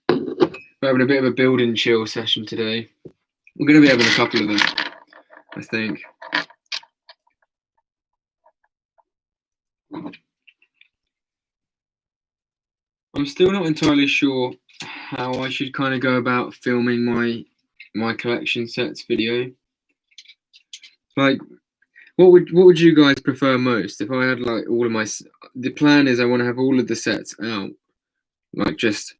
We're having a bit of a build and chill session today. We're going to be having a couple of them, I think. I'm still not entirely sure how I should kind of go about filming my collection sets video. Like, what would you guys prefer most? If I had like all of my, the plan is I want to have all of the sets out, like just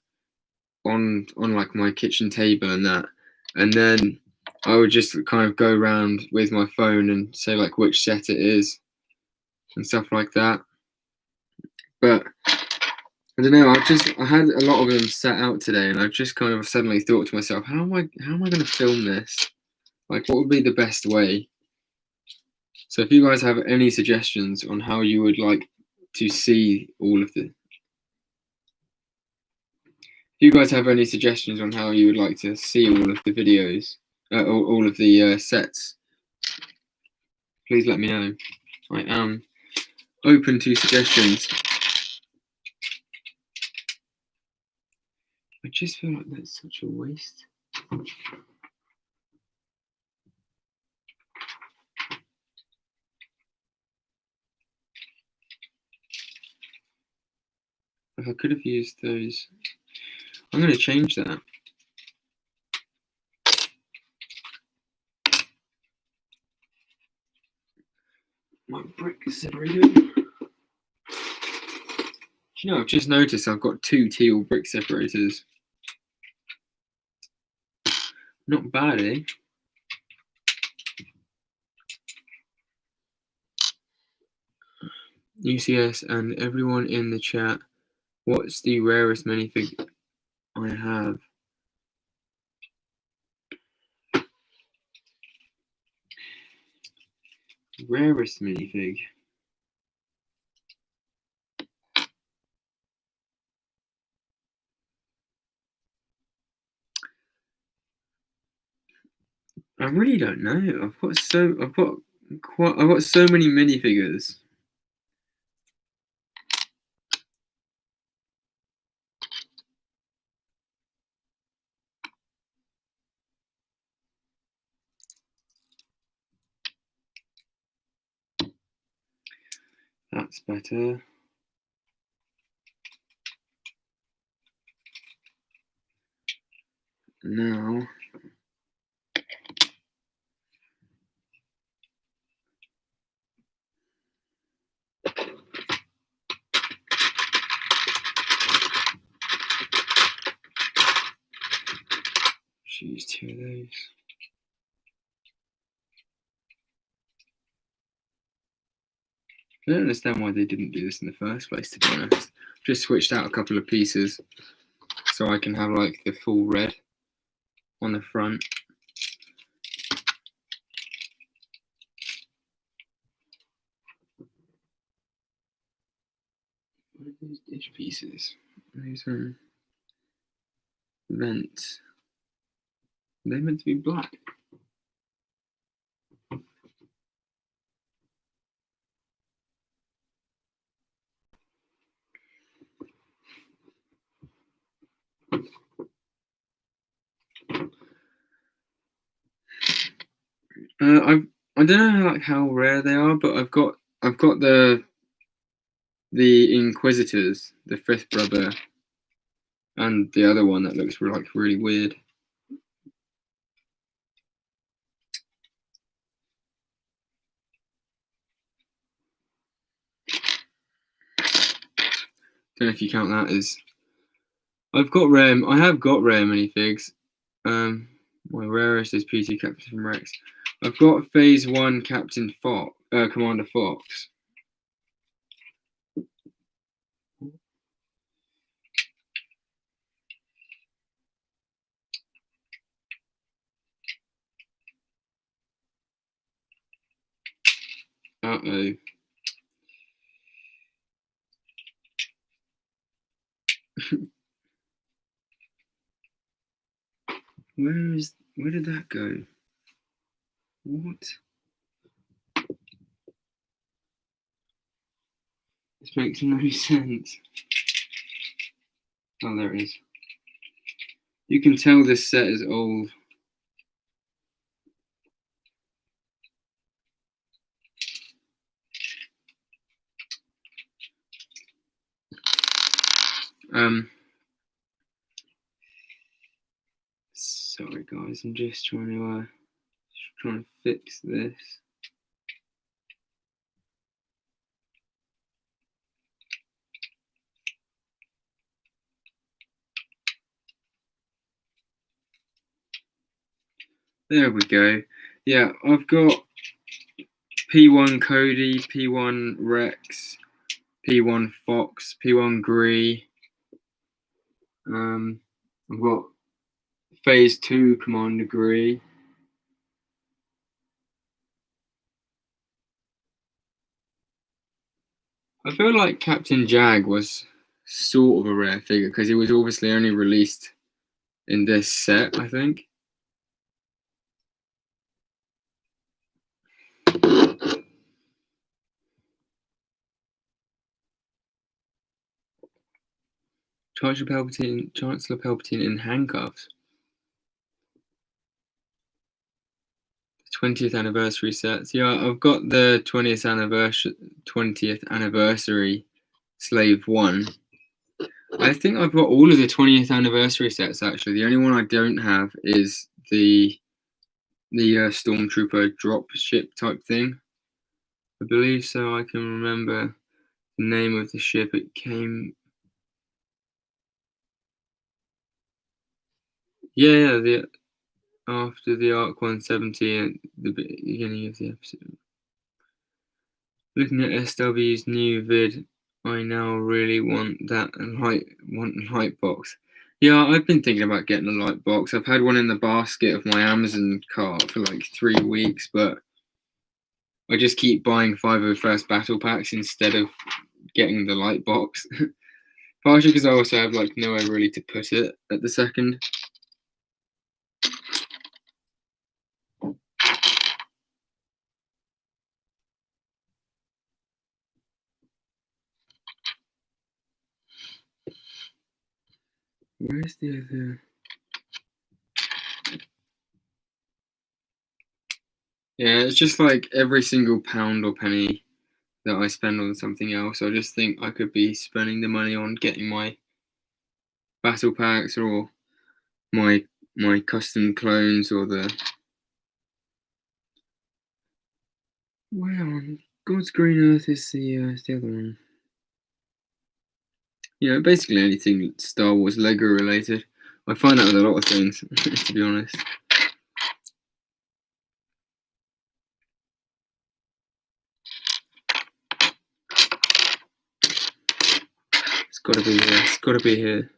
on like my kitchen table and that, and then I would just kind of go around with my phone and say like which set it is and stuff like that. But I don't know. I had a lot of them set out today, and I've just kind of suddenly thought to myself, how am I going to film this? Like, what would be the best way? So, if you guys have any suggestions on how you would like to see all of the, if you guys have any suggestions on how you would like to see all of the videos, all of the sets, please let me know. I am open to suggestions. I just feel like that's such a waste. If I could have used those, I'm going to change that. My brick separator. You know, I've just noticed I've got 2 teal brick separators. Not bad, eh? UCS and everyone in the chat, what's the rarest minifig I have? Rarest minifig. I really don't know. I've got so many minifigures. That's better. Now choose 2 of those. I don't understand why they didn't do this in the first place, to be honest. Just switched out a couple of pieces so I can have like the full red on the front. What are these dish pieces? These are vents. They're meant to be black. I don't know like how rare they are, but I've got the Inquisitors, the 5th brother, and the other one that looks like really weird. Don't know if you count that as. I have got rare minifigs. My rarest is PT Captain from Rex. I've got Phase 1 Captain Fox, Commander Fox. Uh-oh. Where did that go? What? This makes no sense. Oh, there it is. You can tell this set is old. Sorry guys, I'm just trying to fix this. There we go. Yeah, I've got P1 Cody, P1 Rex, P1 Fox, P1 Gree. I've got Phase 2 Commander Gree. I feel like Captain Jag was sort of a rare figure because he was obviously only released in this set, I think. Chancellor Palpatine in handcuffs. 20th anniversary sets. Yeah, I've got the 20th anniversary Slave 1. I think I've got all of the 20th anniversary sets actually. The only one I don't have is the Stormtrooper drop ship type thing. I believe so. I can remember the name of the ship. It came. Yeah, after the Arc 170 at the beginning of the episode. Looking at SW's new vid, I now really want light box. Yeah, I've been thinking about getting a light box. I've had one in the basket of my Amazon cart for like 3 weeks, but I just keep buying 501st battle packs instead of getting the light box. Partially because I also have like nowhere really to put it at the second. Where's the other? Yeah, it's just like every single pound or penny that I spend on something else, I just think I could be spending the money on getting my battle packs or my custom clones or the where on God's green earth is the other one. You know, basically anything Star Wars Lego related. I find that with a lot of things, to be honest. It's gotta be here. It's gotta be here.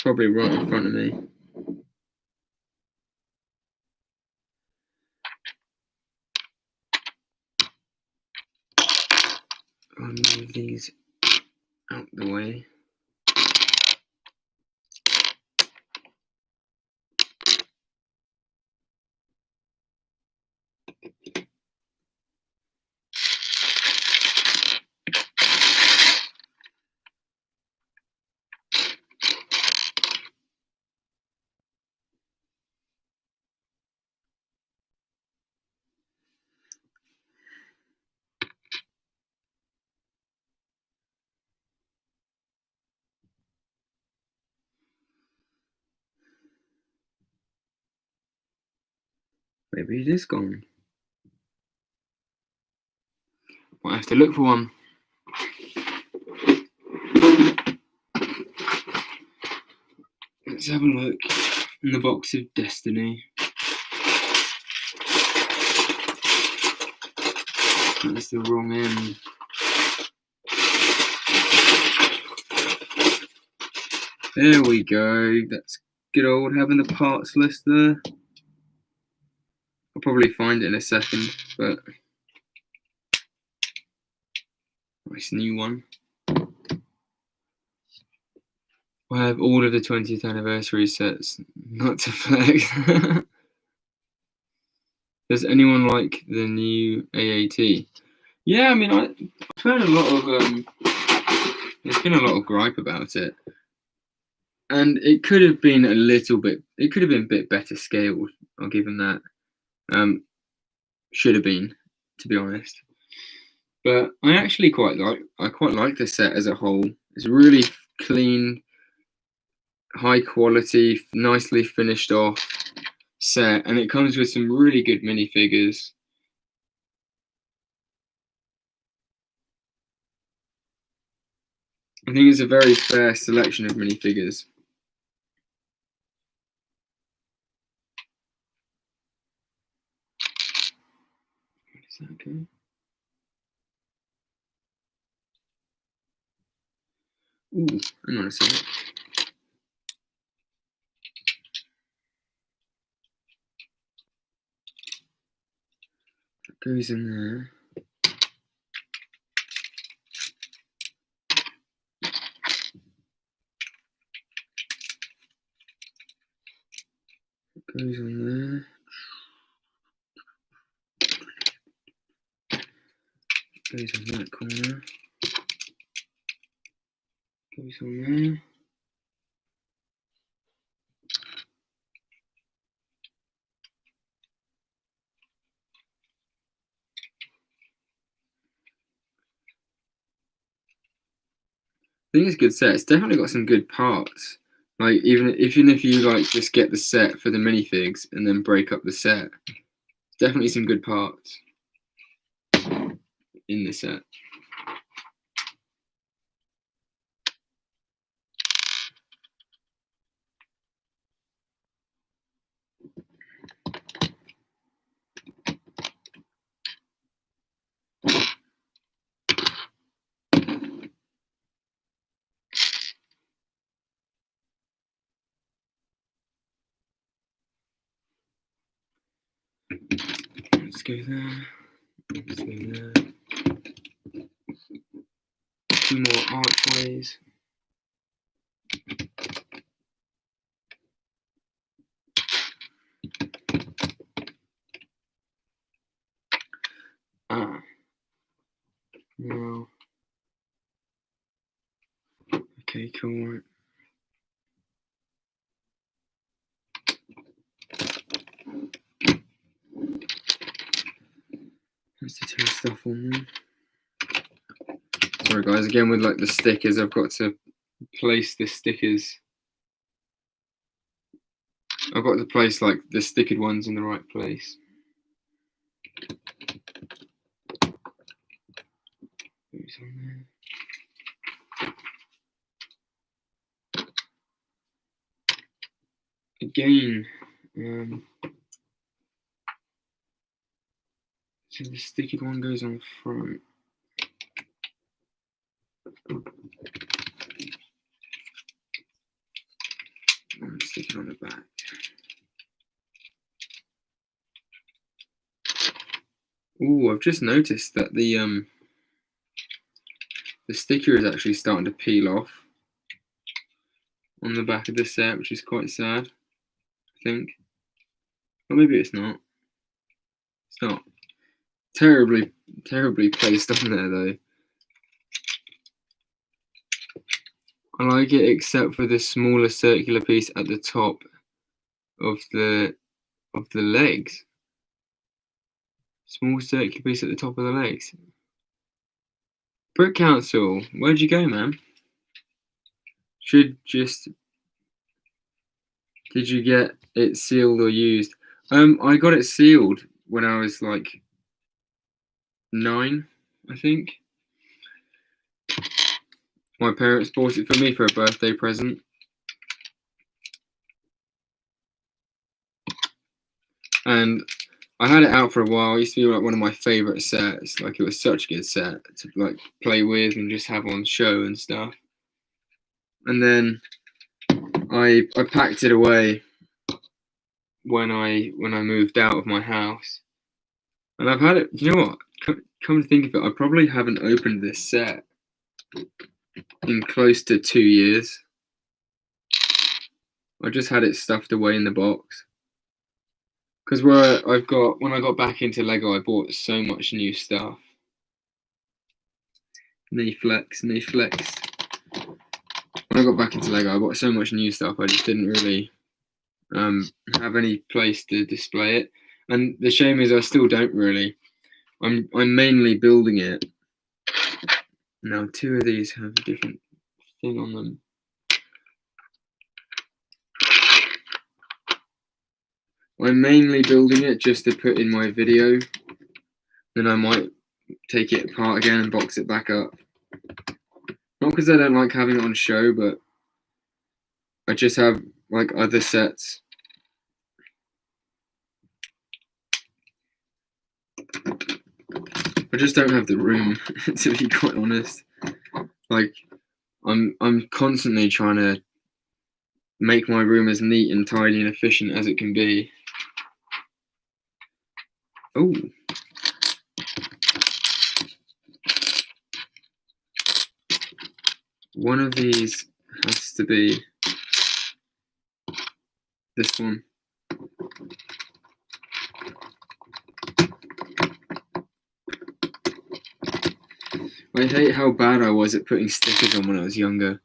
Probably right in front of me. I'll move these out the way. Maybe it is gone. Might have to look for one. Let's have a look in the box of destiny. That's the wrong end. There we go. That's good old having the parts list there. I'll probably find it in a second, but nice new one. I have all of the 20th anniversary sets, not to flex. Does anyone like the new AAT? Yeah, I mean, I've heard a lot of, there's been a lot of gripe about it. And it could have been a bit better scaled. I'll give them that. Should have been, to be honest. But I actually quite like the set as a whole. It's really clean, high quality, nicely finished off set, and it comes with some really good minifigures. I think it's a very fair selection of minifigures. Is that okay? Ooh, hang on a second. That goes in there. Goes on there. Goes on that corner. Goes on there. I think it's a good set. It's definitely got some good parts. Like even if you like just get the set for the minifigs and then break up the set, definitely some good parts in the set. Let's go there. Let's go there. Two more archways. Ah. No. Okay, cool. That's the two stuff on there. Sorry guys, again with like the stickers, I've got to place the stickers. I've got to place like the stickered ones in the right place. Who's on there? Again, so the stickered one goes on the front. And stick it on the back. Ooh, I've just noticed that the sticker is actually starting to peel off on the back of the set, which is quite sad, I think. Or maybe it's not. It's not. Terribly placed on there though. I like it except for the smaller circular piece at the top of the legs. Small circular piece at the top of the legs. Brick Council, where'd you go, man? Did you get it sealed or used? I got it sealed when I was like 9, I think. My parents bought it for me for a birthday present. And I had it out for a while. It used to be like one of my favourite sets. Like it was such a good set to like play with and just have on show and stuff. And then I packed it away when I moved out of my house. And I've had it, you know what? Come to think of it, I probably haven't opened this set in close to 2 years. I just had it stuffed away in the box. Because when I got back into Lego, I bought so much new stuff. Knee flex. When I got back into Lego, I bought so much new stuff. I just didn't really have any place to display it. And the shame is, I still don't really. I'm mainly building it. Now, 2 of these have a different thing on them. I'm mainly building it just to put in my video. Then I might take it apart again and box it back up. Not because I don't like having it on show, but I just have like other sets. I just don't have the room, to be quite honest. Like, I'm constantly trying to make my room as neat and tidy and efficient as it can be. Oh. One of these has to be this one. I hate how bad I was at putting stickers on when I was younger.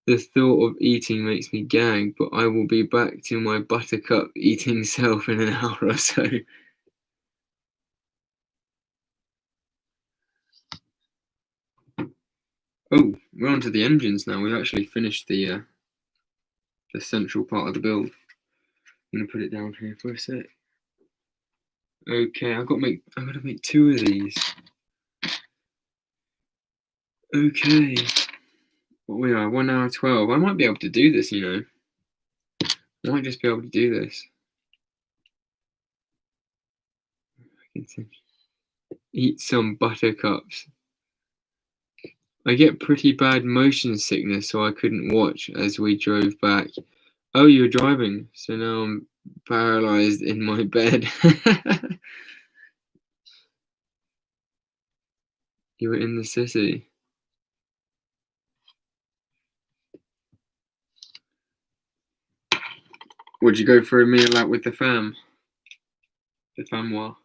The thought of eating makes me gag, but I will be back to my buttercup eating self in an hour or so. Oh, we're on to the engines now. We've actually finished the central part of the build. I'm gonna put it down here for a sec. Okay, I've got to make 2 of these. Okay. What we are, 1 hour 12. I might be able to do this, you know. I might just be able to do this. Eat some buttercups. I get pretty bad motion sickness, so I couldn't watch as we drove back. Oh, you were driving, so now I'm paralyzed in my bed. You were in the city. Would you go for a meal out with the fam? The famois?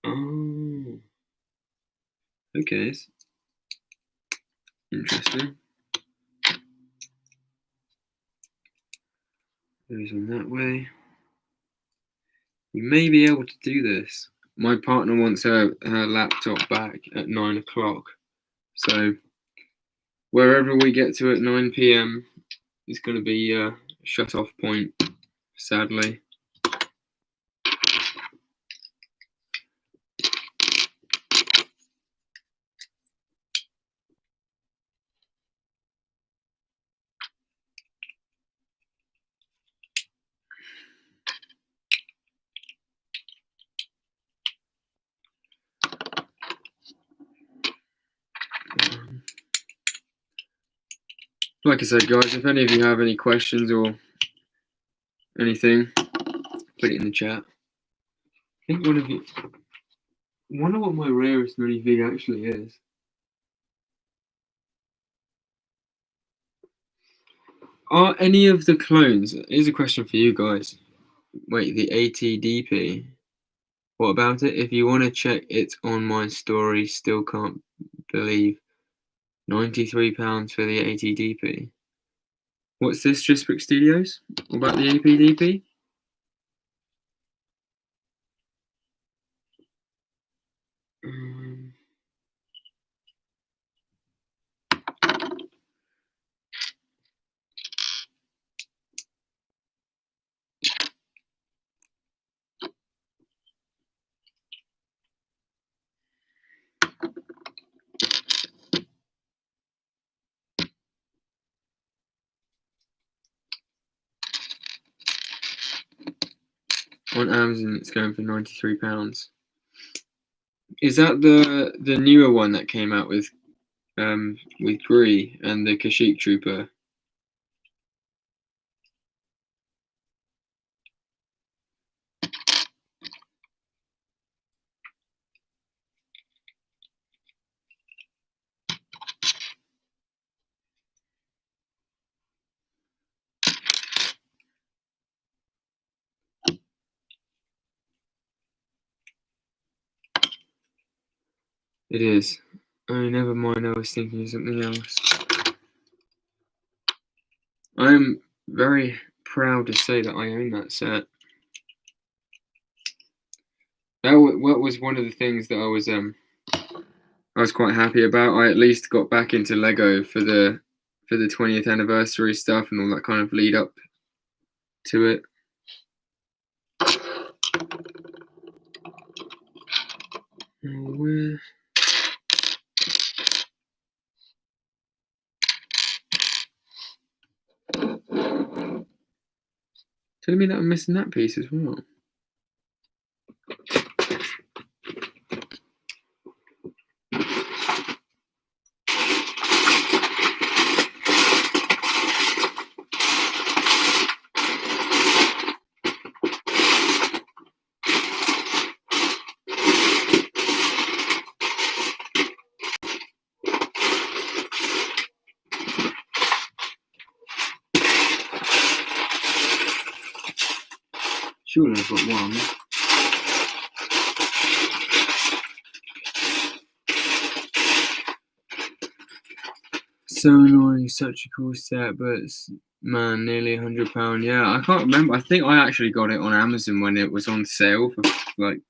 Oh. Okay. Interesting. Goes on that way. You may be able to do this. My partner wants her laptop back at 9 o'clock. So wherever we get to at 9 p.m. is going to be a shut-off point, sadly. Like I said, guys, if any of you have any questions or anything, put it in the chat. I think one of you... I wonder what my rarest minifig actually is. Are any of the clones... Here's a question for you guys. Wait, the ATDP. What about it? If you want to check it on my story, still can't believe. £93 for the ATDP. What's this, Just Brick Studios? What about the APDP? On Amazon, it's going for £93. Is that the newer one that came out with Gree and the Kashyyyk Trooper? It is. Oh, never mind. I was thinking of something else. I am very proud to say that I own that set. That was one of the things that I was quite happy about. I at least got back into Lego for the 20th anniversary stuff and all that kind of lead up to it. Where? Telling me that I'm missing that piece as well. Surely I've got one. So annoying, such a cool set, but man, nearly £100. Yeah, I can't remember. I think I actually got it on Amazon when it was on sale for like,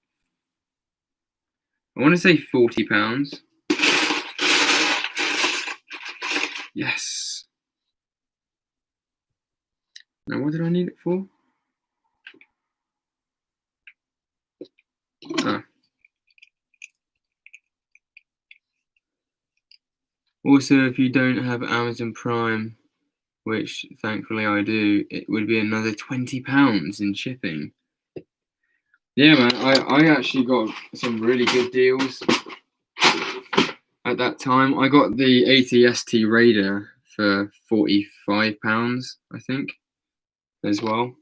I want to say £40. Yes. Now, what did I need it for? Ah. Also, if you don't have Amazon Prime, which thankfully I do, it would be another £20 in shipping. Yeah, man, I actually got some really good deals at that time. I got the ATST Raider for £45, I think, as well.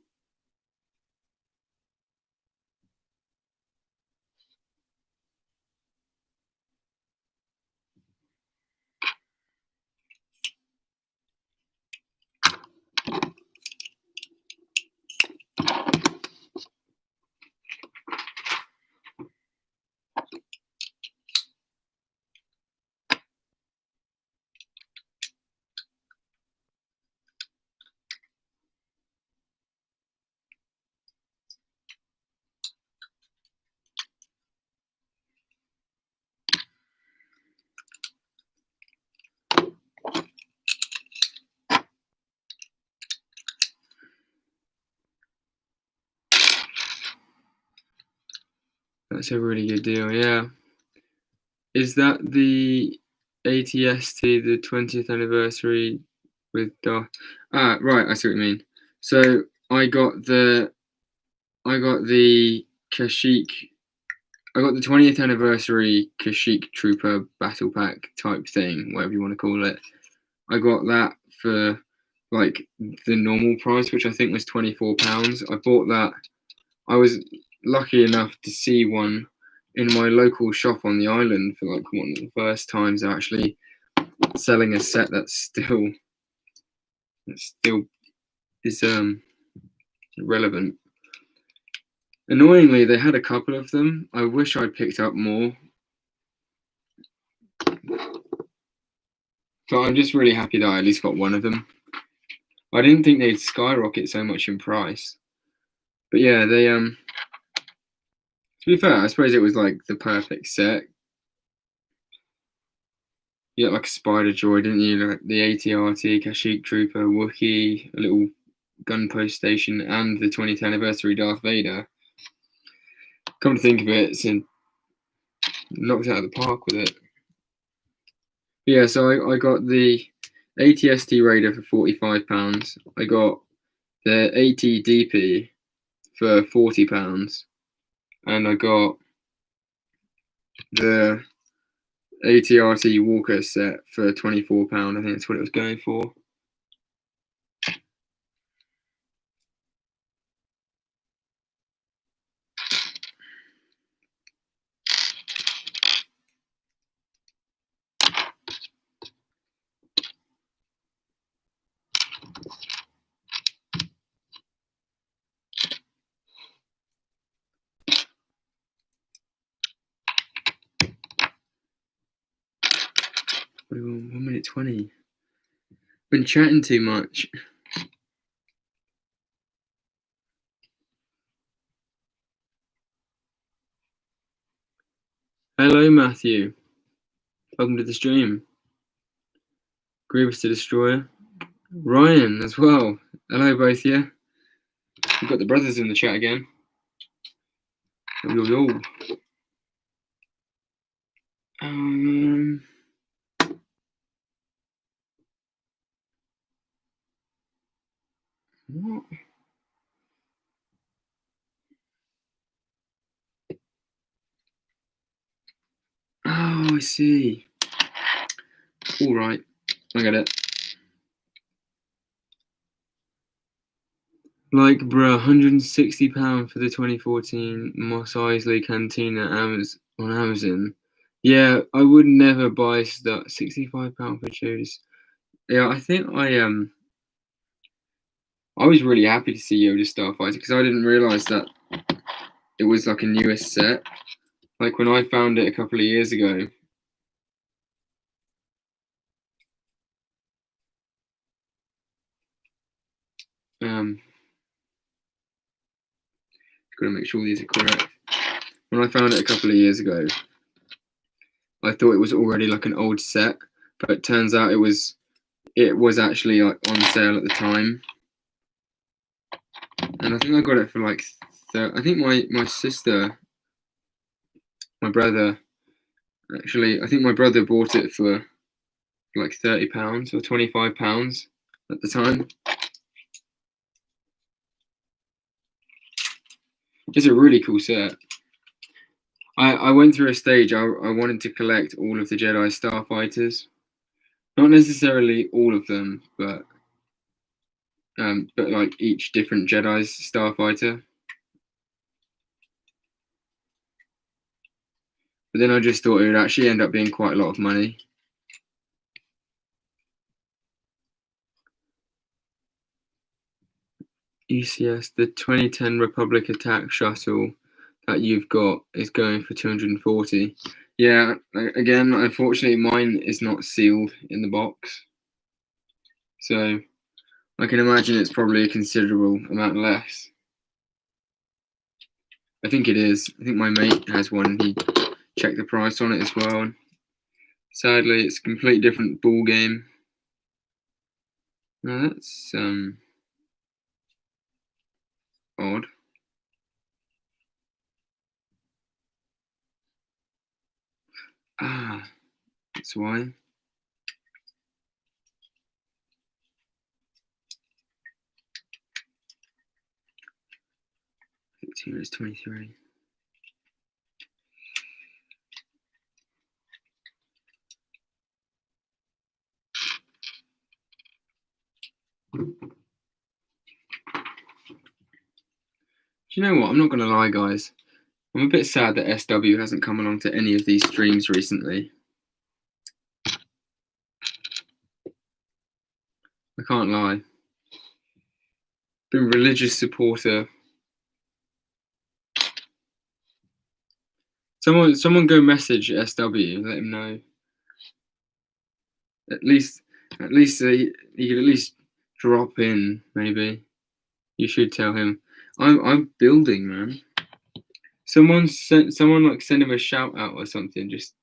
That's a really good deal, yeah. Is that the ATST, the 20th anniversary with Darth? Ah, right, I see what you mean. So I got the Kashyyyk. I got the 20th anniversary Kashyyyk Trooper Battle Pack type thing, whatever you want to call it. I got that for like the normal price, which I think was £24. I bought that. I was lucky enough to see one in my local shop on the island for like one of the first times they're actually selling a set that still is relevant. Annoyingly, they had a couple of them. I wish I'd picked up more. But I'm just really happy that I at least got one of them. I didn't think they'd skyrocket so much in price. But yeah, they to be fair, I suppose it was like the perfect set. You got like a spider droid, didn't you? Like the ATRT, Kashyyyk Trooper, Wookiee, a little gunpost station, and the 20th anniversary Darth Vader. Come to think of it, it's knocked out of the park with it. But yeah, so I got the ATST Raider for £45. I got the ATDP for £40, and I got the ATRT Walker set for £24. I think that's what it was going for. 1 minute 20. Been chatting too much. Hello, Matthew. Welcome to the stream. Grievous the Destroyer. Ryan as well. Hello, both of you. We've got the brothers in the chat again. Yo, yo, yo. What? Oh, I see. All right, I get it. Like, bruh, £160 for the 2014 Mos Eisley Cantina on Amazon. Yeah, I would never buy stuff. £65 for shoes. Yeah, I think I was really happy to see Yoda Starfighter because I didn't realise that it was like a newest set. Like when I found it a couple of years ago. Gotta make sure these are correct. When I found it a couple of years ago, I thought it was already like an old set, but it turns out it was actually like on sale at the time. And I think I got it for like, I think my sister, my brother, actually, I think my brother bought it for like £30 or £25 at the time. It's a really cool set. I went through a stage, I wanted to collect all of the Jedi Starfighters. Not necessarily all of them, but like each different Jedi's Starfighter. But then I just thought it would actually end up being quite a lot of money. ECS, the 2010 Republic Attack Shuttle that you've got is going for 240. Yeah, again, unfortunately, mine is not sealed in the box. So I can imagine it's probably a considerable amount less. I think it is. I think my mate has one. He checked the price on it as well. And sadly, it's a completely different ball game. No, that's odd. Ah, that's why. 15 is 23. Do you know what? I'm not going to lie, guys. I'm a bit sad that SW hasn't come along to any of these streams recently. I can't lie. Been a religious supporter. Someone go message SW, let him know. At least he could at least drop in, maybe. You should tell him. I'm building, man. Someone like send him a shout out or something. Just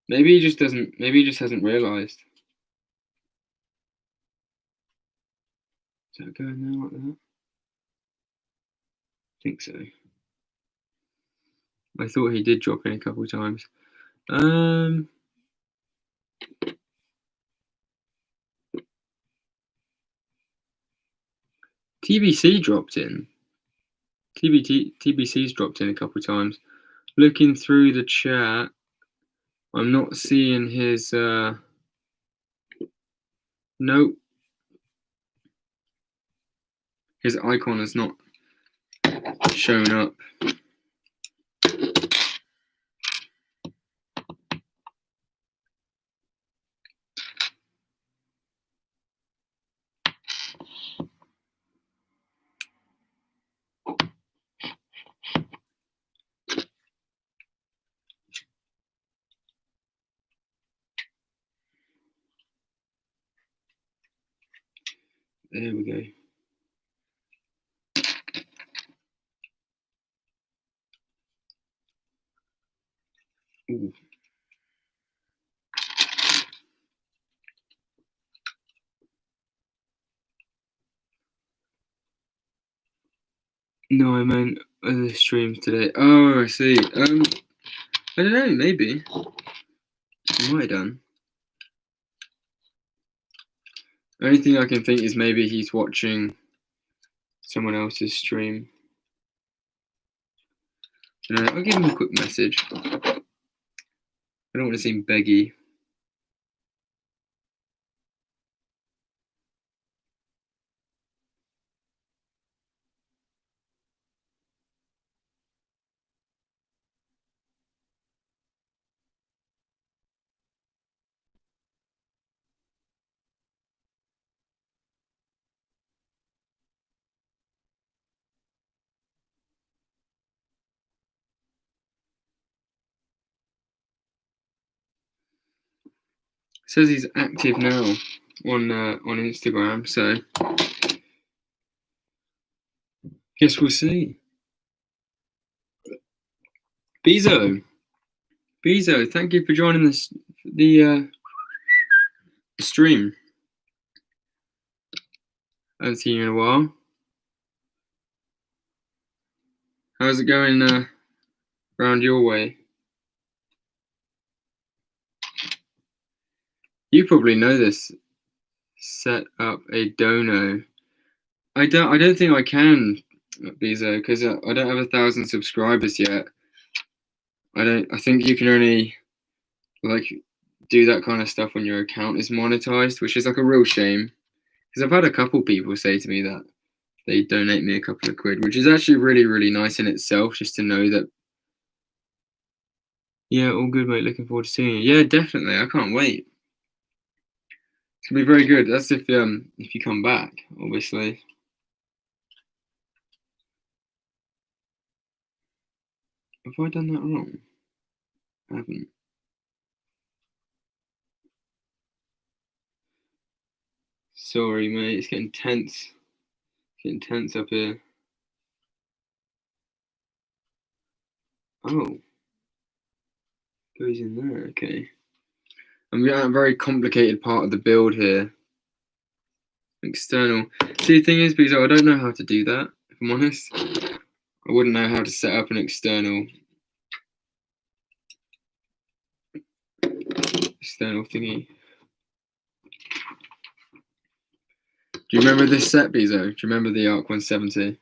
maybe he just doesn't. Maybe he just hasn't realised. Is that going now like that? I think so. I thought he did drop in a couple of times. TBC dropped in. TBC's dropped in a couple of times. Looking through the chat, I'm not seeing his. Nope. His icon has not shown up. There we go. Ooh. No, I meant other streams today. Oh, I see. I don't know, maybe. I might have done. The only thing I can think is maybe he's watching someone else's stream. You know, I'll give him a quick message. I don't want to seem beggy. It says he's active now on Instagram, so guess we'll see. Bezo, thank you for joining the stream. I haven't seen you in a while. How's it going around your way? You probably know this. Set up a dono. I don't think I can, Bezo, because I don't have 1,000 subscribers yet. I think you can only like do that kind of stuff when your account is monetized, which is like a real shame. Because I've had a couple people say to me that they donate me a couple of quid, which is actually really, really nice in itself, just to know that. Yeah, all good, mate. Looking forward to seeing you. Yeah, definitely. I can't wait. It's gonna be very good. That's if you come back, obviously. Have I done that wrong? I haven't. Sorry, mate. It's getting tense. It's getting tense up here. Oh. Goes in there, okay. I'm at a very complicated part of the build here. External. See, the thing is, because I don't know how to do that, if I'm honest. I wouldn't know how to set up an external thingy. Do you remember this set, Bezo? Do you remember the Arc 170?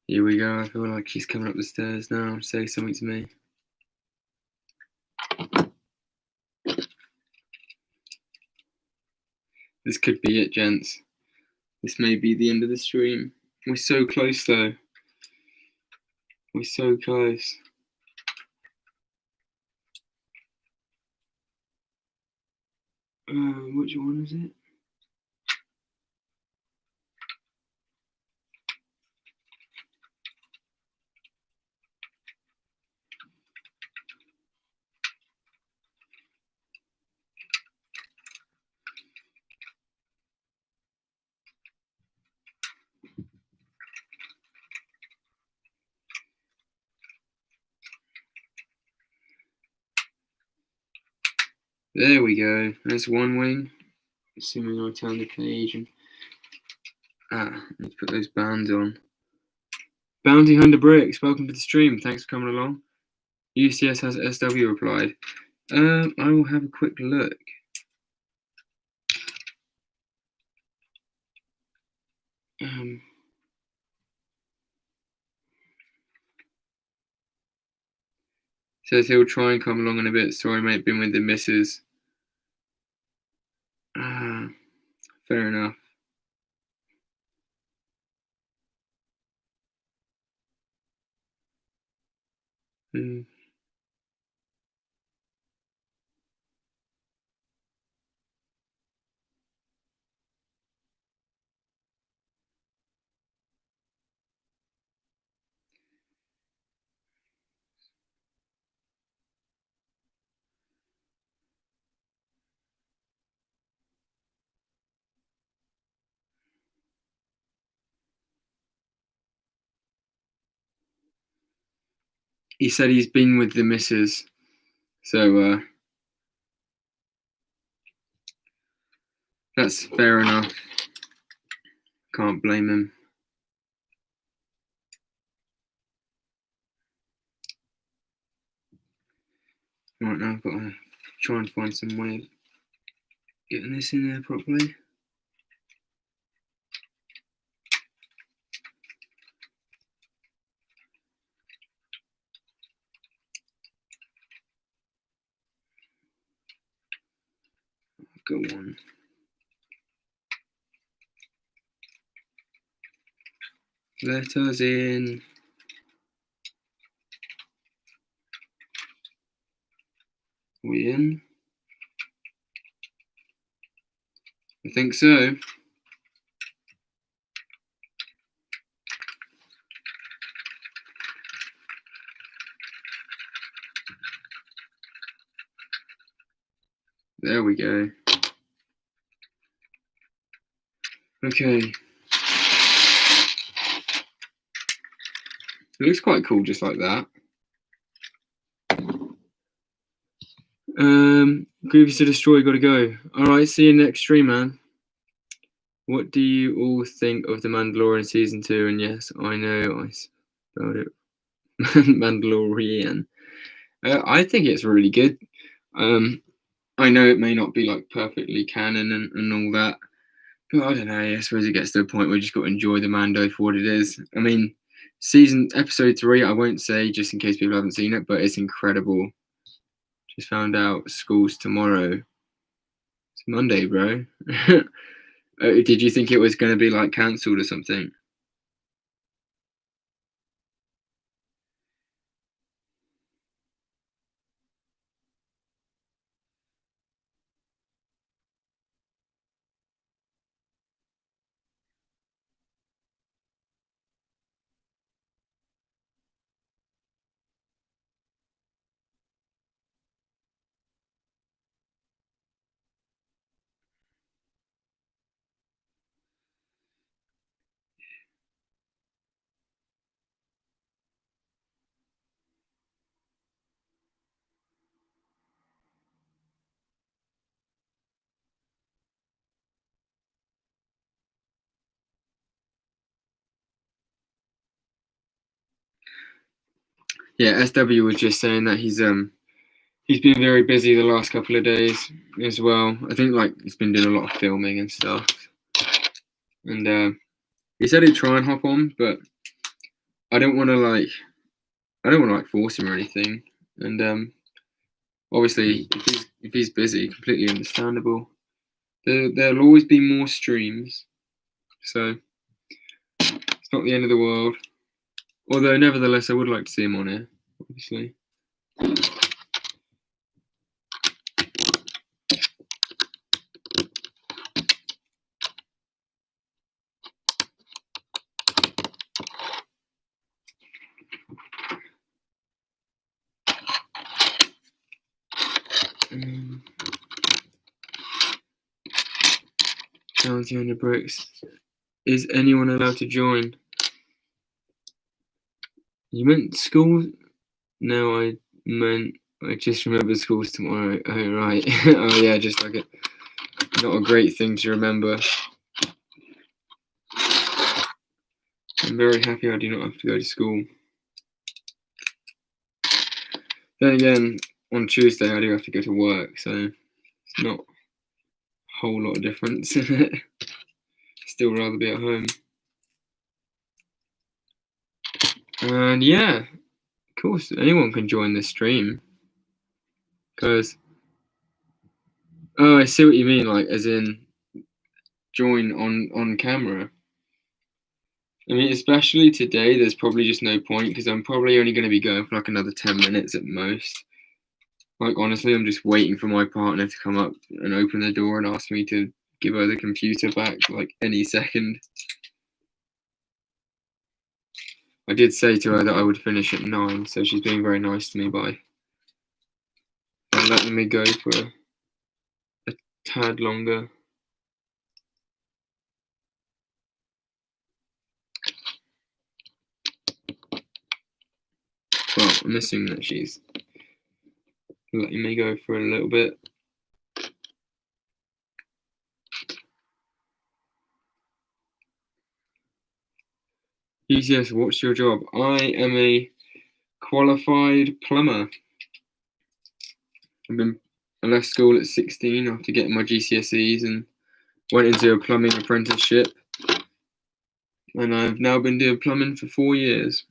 Here we go. I feel like she's coming up the stairs now to say something to me. This could be it, gents. This may be the end of the stream. We're so close, though. We're so close. Which one is it? There we go. There's one wing. Assuming I turn the page and let's put those bands on. Bounty Hunter Bricks, welcome to the stream. Thanks for coming along. UCS has SW replied. I will have a quick look. Says he'll try and come along in a bit. Sorry, mate, been with the missus. Fair enough. Mm. He said he's been with the missus, so that's fair enough. Can't blame him. Right now, I've got to try and find some way of getting this in there properly. Go on. Let us in. We in? I think so. There we go. Okay. It looks quite cool just like that. Grievous to destroy, gotta go. Alright, see you next stream, man. What do you all think of The Mandalorian Season 2? And yes, I know I spelled it Mandalorian. I think it's really good. I know it may not be like perfectly canon and all that, but I don't know. I suppose it gets to a point where you just got to enjoy the Mando for what it is. I mean, episode 3, I won't say just in case people haven't seen it, but it's incredible. Just found out school's tomorrow. It's Monday, bro. Did you think it was going to be like cancelled or something? Yeah, SW was just saying that he's been very busy the last couple of days as well. I think like he's been doing a lot of filming and stuff. And he said he'd try and hop on, but I don't want to force him or anything. And obviously, if he's busy, completely understandable. There'll always be more streams, so it's not the end of the world. Although, nevertheless, I would like to see him on here, obviously. Bounty on the bricks. Is anyone allowed to join? You meant school? No, I just remembered school's tomorrow. Oh, right. Oh, yeah, just like not a great thing to remember. I'm very happy I do not have to go to school. Then again, on Tuesday I do have to go to work, so it's not a whole lot of difference. Still rather be at home. And yeah, of course, anyone can join this stream. Because, oh, I see what you mean, like, as in join on camera. I mean, especially today, there's probably just no point because I'm probably only going to be going for like another 10 minutes at most. Like, honestly, I'm just waiting for my partner to come up and open the door and ask me to give her the computer back like any second. I did say to her that I would finish at 9, so she's being very nice to me by letting me go for a tad longer. Well, I'm assuming that she's letting me go for a little bit. Yes, what's your job? I am a qualified plumber. I left school at 16 after getting my GCSEs and went into a plumbing apprenticeship. And I've now been doing plumbing for 4 years.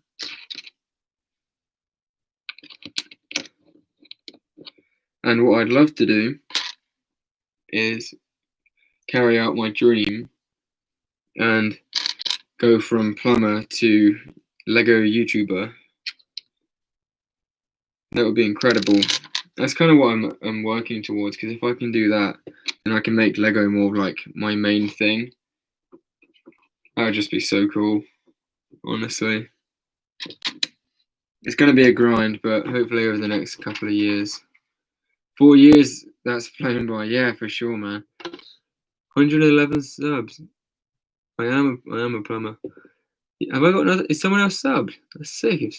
And what I'd love to do is carry out my dream and go from plumber to Lego YouTuber. That would be incredible. That's kind of what I'm working towards, because if I can do that, then I can make Lego more like my main thing. That would just be so cool, honestly. It's going to be a grind, but hopefully over the next couple of years. 4 years, that's flown by. Yeah, for sure, man. 111 subs. I am a plumber. Have I got another? Is someone else subbed? That's sick.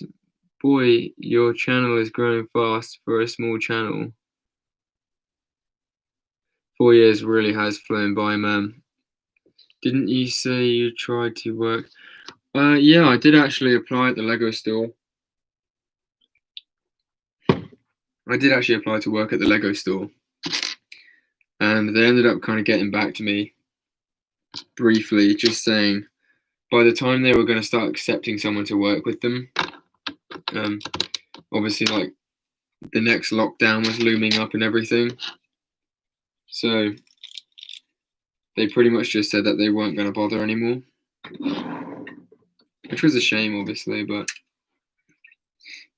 Boy, your channel is growing fast for a small channel. 4 years really has flown by, man. Didn't you say you tried to work? Yeah, I did actually apply at the Lego store. I did actually apply to work at the Lego store. And they ended up kind of getting back to me briefly, just saying by the time they were going to start accepting someone to work with them, obviously, like, the next lockdown was looming up and everything. So they pretty much just said that they weren't going to bother anymore. Which was a shame, obviously, but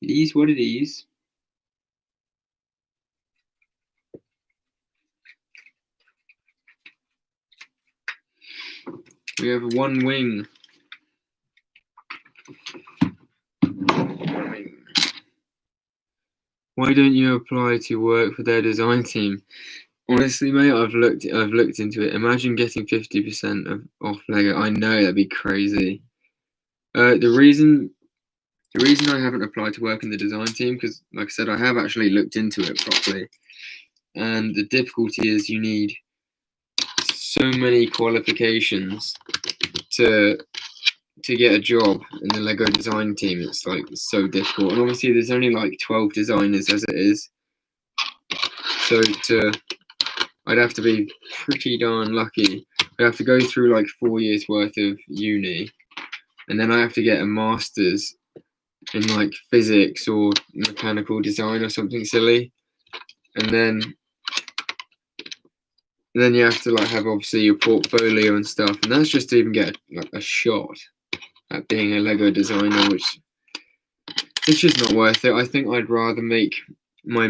it is what it is. We have one wing. Why don't you apply to work for their design team? Honestly, mate, I've looked into it. Imagine getting 50% off Lego. I know, that'd be crazy. The reason I haven't applied to work in the design team, because, like I said, I have actually looked into it properly, and the difficulty is you need so many qualifications to get a job in the Lego design team. It's like so difficult, and obviously there's only like 12 designers as it is, so I'd have to be pretty darn lucky. I'd have to go through like 4 years worth of uni, and then I have to get a master's in like physics or mechanical design or something silly, and then you have to like have obviously your portfolio and stuff, and that's just to even get like a shot at being a Lego designer, which it's just not worth it. I think I'd rather make my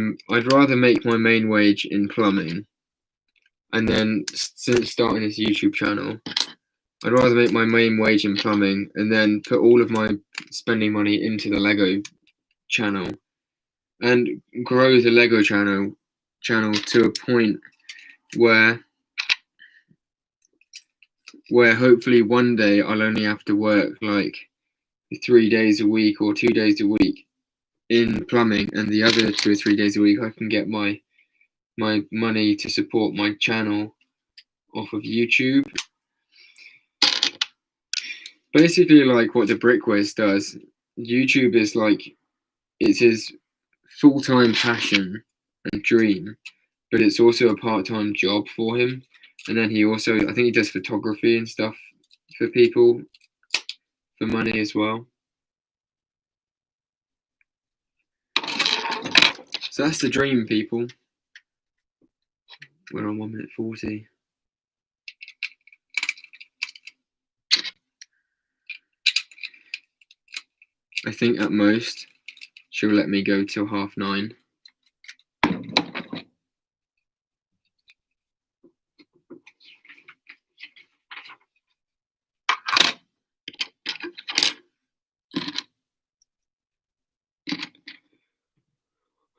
main wage in plumbing, and then since starting this YouTube channel, I'd rather make my main wage in plumbing and then put all of my spending money into the Lego channel and grow the Lego channel to a point where hopefully one day I'll only have to work like 3 days a week or 2 days a week in plumbing, and the other 2 or 3 days a week I can get my money to support my channel off of YouTube. Basically, like what the Brickways does, YouTube is like, it's his full-time passion and dream, but it's also a part-time job for him. And then he also, I think he does photography and stuff for people for money as well. So that's the dream, people. We're on 1:40. I think at most she'll let me go till 9:30.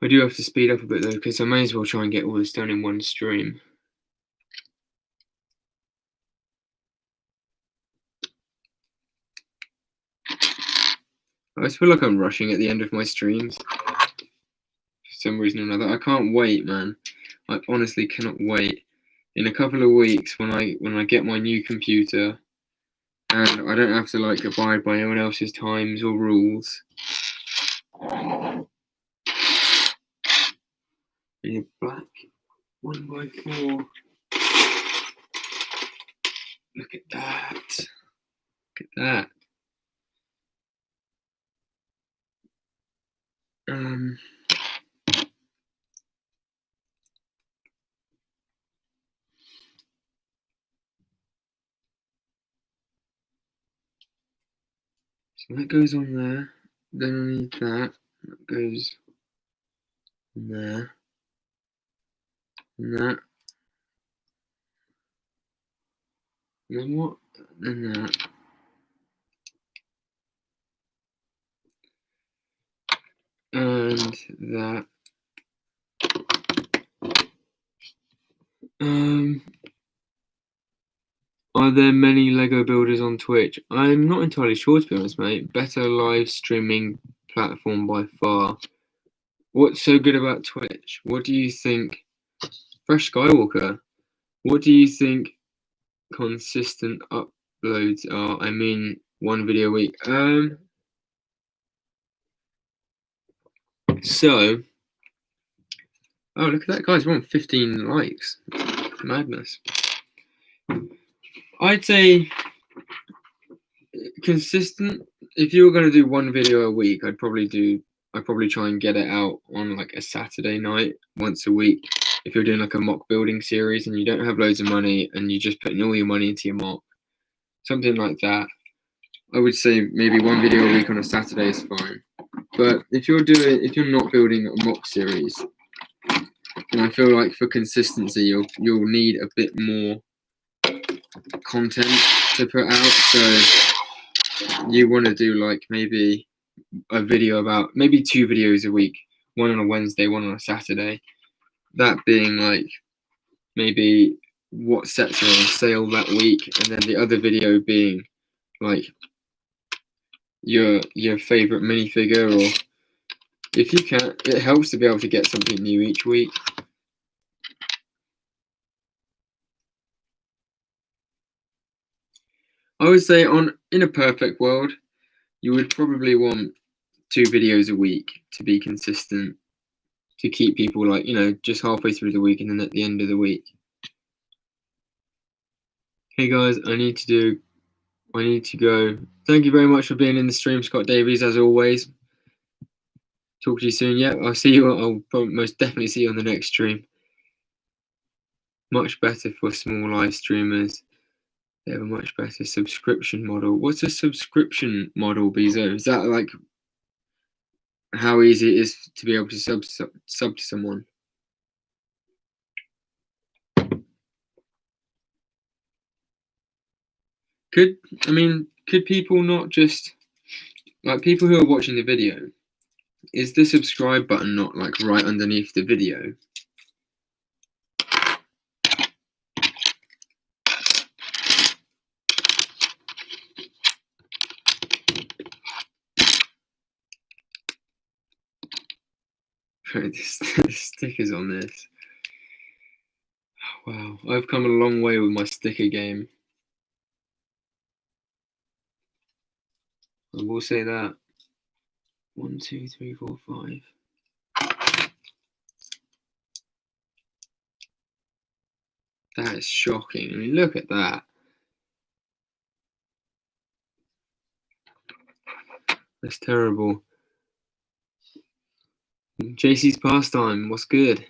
I do have to speed up a bit though, because I may as well try and get all this done in one stream. I just feel like I'm rushing at the end of my streams for some reason or another. I can't wait, man. I honestly cannot wait. In a couple of weeks, when I get my new computer, and I don't have to like abide by anyone else's times or rules. In black 1x4. Look at that. Look at that. So that goes on there. Then I need that. That goes on there. And that. And then what? And that. And that. Are there many Lego builders on Twitch? I'm not entirely sure, to be honest, mate. Better live streaming platform by far. What's so good about Twitch? What do you think? Fresh Skywalker. What do you think consistent uploads are? I mean, one video a week. So, oh, look at that, guys. We're on 15 likes. Madness. I'd say consistent. If you were going to do one video a week, I'd probably try and get it out on like a Saturday night once a week. If you're doing like a mock building series and you don't have loads of money and you're just putting all your money into your mock, something like that, I would say maybe one video a week on a Saturday is fine. But if you're not building a mock series, then I feel like for consistency, you'll need a bit more content to put out. So you want to do like maybe a video about maybe 2 videos a week, one on a Wednesday, one on a Saturday. That being like maybe what sets are on sale that week, and then the other video being like your favorite minifigure, or if you can, it helps to be able to get something new each week. I would say in a perfect world, you would probably want 2 videos a week to be consistent, to keep people like, just halfway through the week and then at the end of the week. Hey guys, I need to go. Thank you very much for being in the stream, Scott Davies, as always. Talk to you soon. Yeah, I'll probably most definitely see you on the next stream. Much better for small live streamers. They have a much better subscription model. What's a subscription model, Bezo? Is that like how easy it is to be able to sub to someone? Could people not just, like, people who are watching the video, is the subscribe button not like right underneath the video? The stickers on this. Wow, I've come a long way with my sticker game. I will say that. 1, 2, 3, 4, 5. That is shocking. I mean, look at that. That's terrible. JC's pastime, what's good?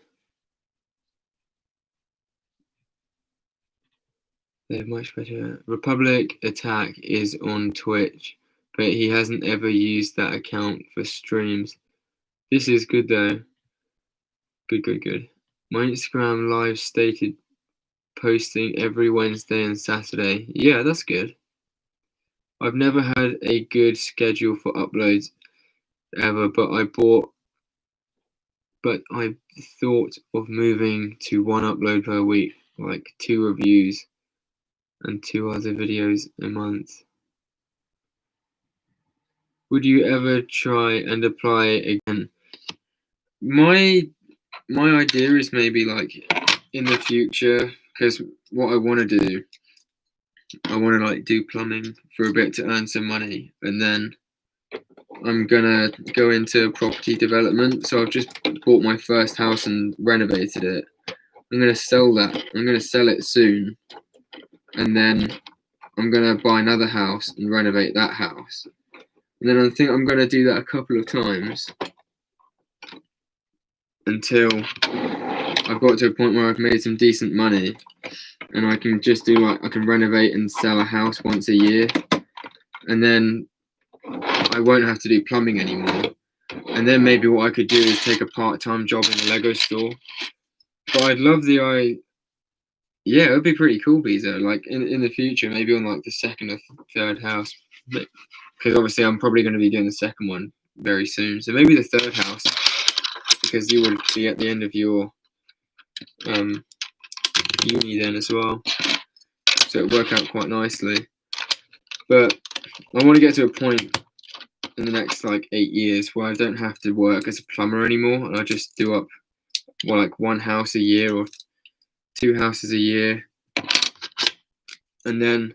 They have much better. Republic Attack is on Twitch. but he hasn't ever used that account for streams. This is good though. Good. My Instagram live stated posting every Wednesday and Saturday. Yeah, that's good. I've never had a good schedule for uploads ever, but I thought of moving to one upload per week, like 2 reviews and 2 other videos a month. Would you ever try and apply again? My idea is maybe like in the future, because what I want to do, I want to like do plumbing for a bit to earn some money, and then I'm gonna go into property development. So I've just bought my first house and renovated it. I'm gonna sell that. I'm gonna sell it soon, and then I'm gonna buy another house and renovate that house. And then I think I'm gonna do that a couple of times until I've got to a point where I've made some decent money, and I can just do like I can renovate and sell a house once a year, and then I won't have to do plumbing anymore. And then maybe what I could do is take a part-time job in a Lego store. But I'd love the idea. Yeah, it would be pretty cool, Beezer. Like in the future, maybe on like the second or third house, because obviously I'm probably going to be doing the second one very soon. So maybe the third house, because you would be at the end of your uni then as well. So it would work out quite nicely. But I want to get to a point in the next like 8 years where I don't have to work as a plumber anymore, and I just do up like 1 house a year or 2 houses a year. And then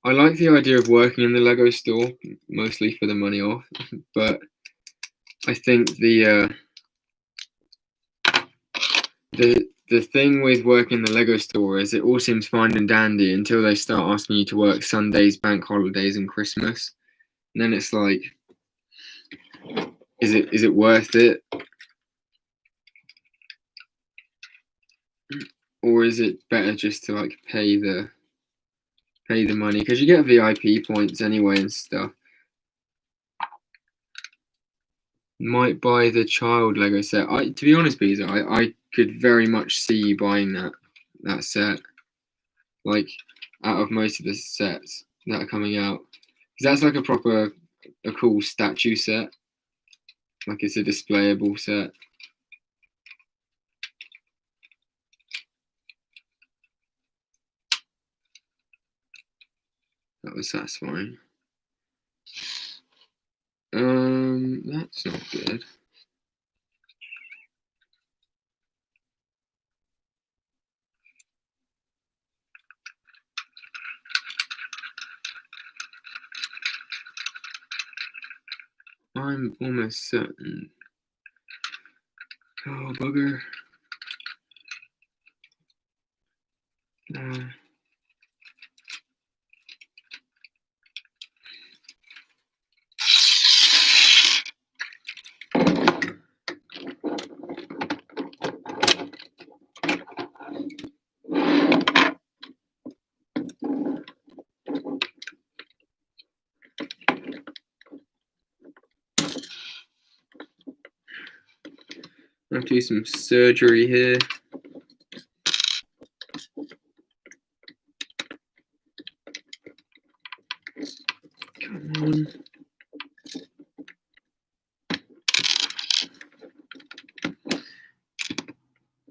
I like the idea of working in the Lego store, mostly for the money off, but I think the thing with working in the Lego store is it all seems fine and dandy until they start asking you to work Sundays, bank holidays, and Christmas. And then it's like, is it worth it? Or is it better just to like pay the money? Because you get VIP points anyway and stuff. Might buy the child Lego set. To be honest, Beezer, I could very much see you buying that set. Like, out of most of the sets that are coming out. Because that's like a cool statue set. Like it's a displayable set. That was satisfying. That's not good. I'm almost certain. Oh, bugger. I have to do some surgery here. Come on.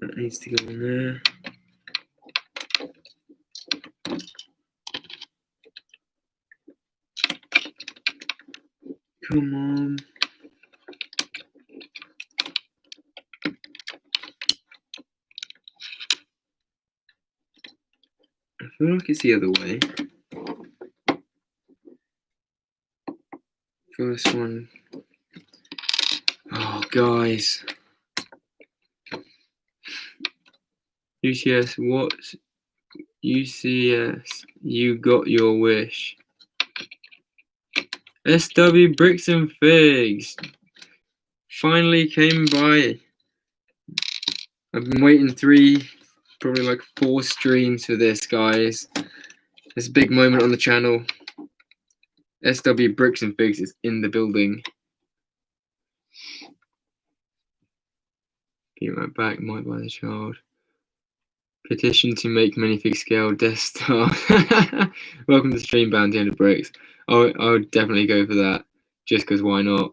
That needs to go in there. Come on. I feel like it's the other way. First one. Oh, guys. UCS, what? UCS, you got your wish. SW Bricks and Figs finally came by. I've been waiting 3, probably like 4 streams for this, guys. It's a big moment on the channel. SW Bricks and Figs is in the building. Keep my back, might buy the child. Petition to make minifig scale Death Star. Welcome to stream, Bounty Under Bricks. I would definitely go for that, just because why not?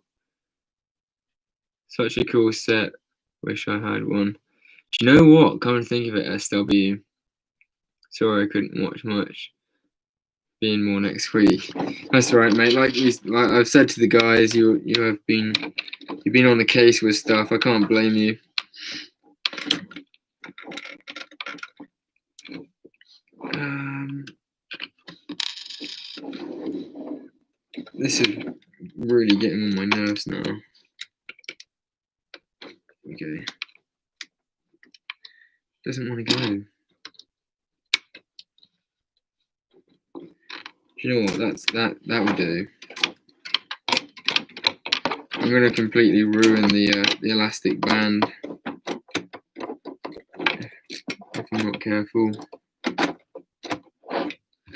Such a cool set. Wish I had one. Do you know what? Come and think of it, SW. Sorry I couldn't watch much. Being more next week. That's right, mate. Like I've said to the guys, you've been on the case with stuff. I can't blame you. This is really getting on my nerves now. Okay. Doesn't want to go. Do you know what? That will do. I'm gonna completely ruin the elastic band if I'm not careful.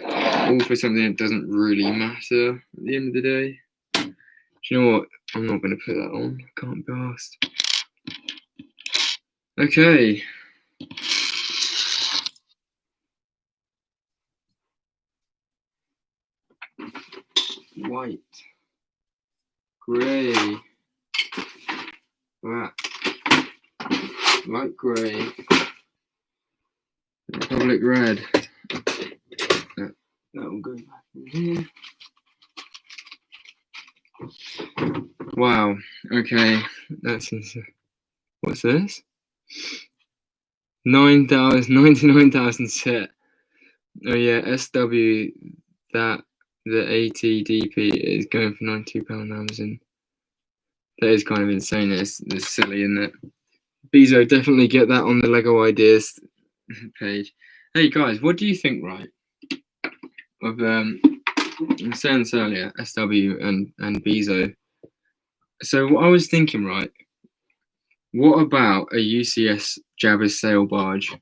All for something that doesn't really matter at the end of the day. Do you know what? I'm not gonna put that on. I can't be asked. Okay. White. Grey. Black. Light grey. Republic red. That will go back in here. Wow. Okay. That's insane. What's this? 99,000 set. Oh yeah, SW, that the ATDP is going for £92 on Amazon. That is kind of insane. It's silly, isn't it? Bezo, definitely get that on the Lego Ideas page. Hey guys, what do you think, right? Of I was saying this earlier, SW and Bezo. So what I was thinking, right? What about a UCS Jabba's sail barge?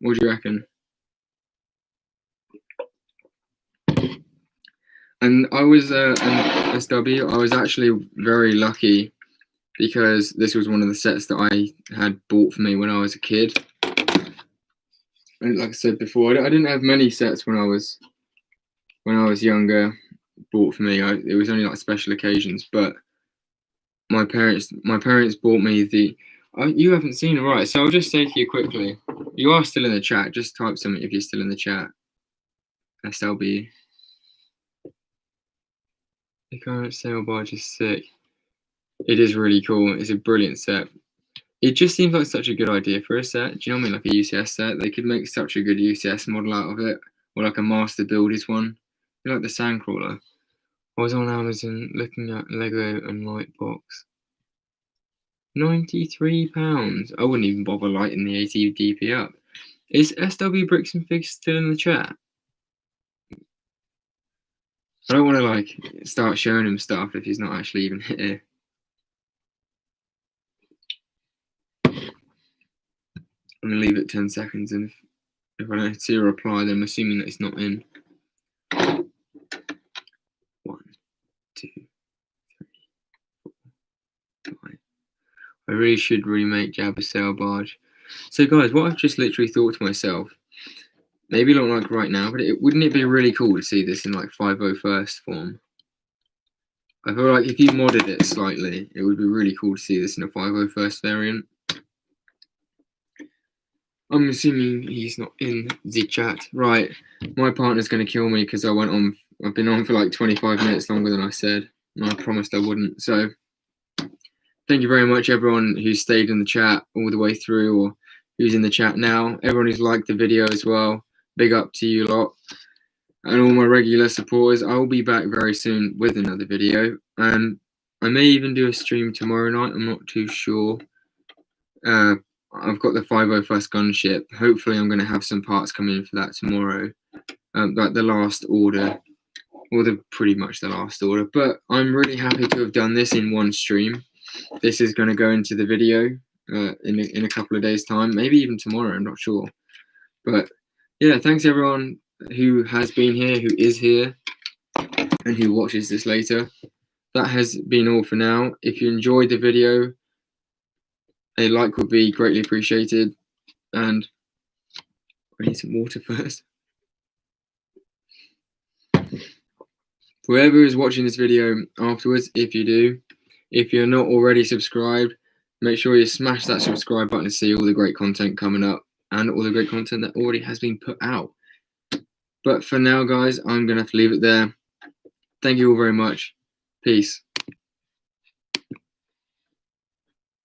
What do you reckon? And I was an SW. I was actually very lucky because this was one of the sets that I had bought for me when I was a kid. And like I said before, I didn't have many sets when I was younger bought for me. It was only like special occasions. But my parents bought me the. You haven't seen it, right? So I'll just say to you quickly. You are still in the chat. Just type something if you're still in the chat. SLB. The current sail barge is sick. It is really cool. It's a brilliant set. It just seems like such a good idea for a set. Do you know what I mean? Like a UCS set. They could make such a good UCS model out of it. Or like a master builders one. Like the Sandcrawler. I was on Amazon looking at Lego and Lightbox. £93. I wouldn't even bother lighting the ATDP up. Is SW Bricks and Figs still in the chat? I don't want to like start showing him stuff if he's not actually even here. I'm gonna leave it 10 seconds, and if I don't see a reply, then I'm assuming that it's not in. 1, 2, 3, 4, 5. I really should remake Jabba's sail barge. So guys, what I've just literally thought to myself, maybe not like right now, but wouldn't it be really cool to see this in like 501st form? I feel like if you modded it slightly, it would be really cool to see this in a 501st variant. I'm assuming he's not in the chat. Right, my partner's going to kill me because I've been on for like 25 minutes longer than I said, and I promised I wouldn't. So thank you very much, everyone who stayed in the chat all the way through, or who's in the chat now. Everyone who's liked the video as well. Big up to you lot. And all my regular supporters. I will be back very soon with another video. And I may even do a stream tomorrow night. I'm not too sure. I've got the 501st gunship. Hopefully I'm going to have some parts come in for that tomorrow. Like the last order. Or pretty much the last order. But I'm really happy to have done this in one stream. This is going to go into the video in a couple of days' time. Maybe even tomorrow, I'm not sure. But yeah, thanks everyone who has been here, who is here. and who watches this later. That has been all for now. If you enjoyed the video, a like would be greatly appreciated. And I need some water first. Whoever is watching this video afterwards, if you're not already subscribed, make sure you smash that subscribe button to see all the great content coming up and all the great content that already has been put out. But for now, guys, I'm going to have to leave it there. Thank you all very much. Peace.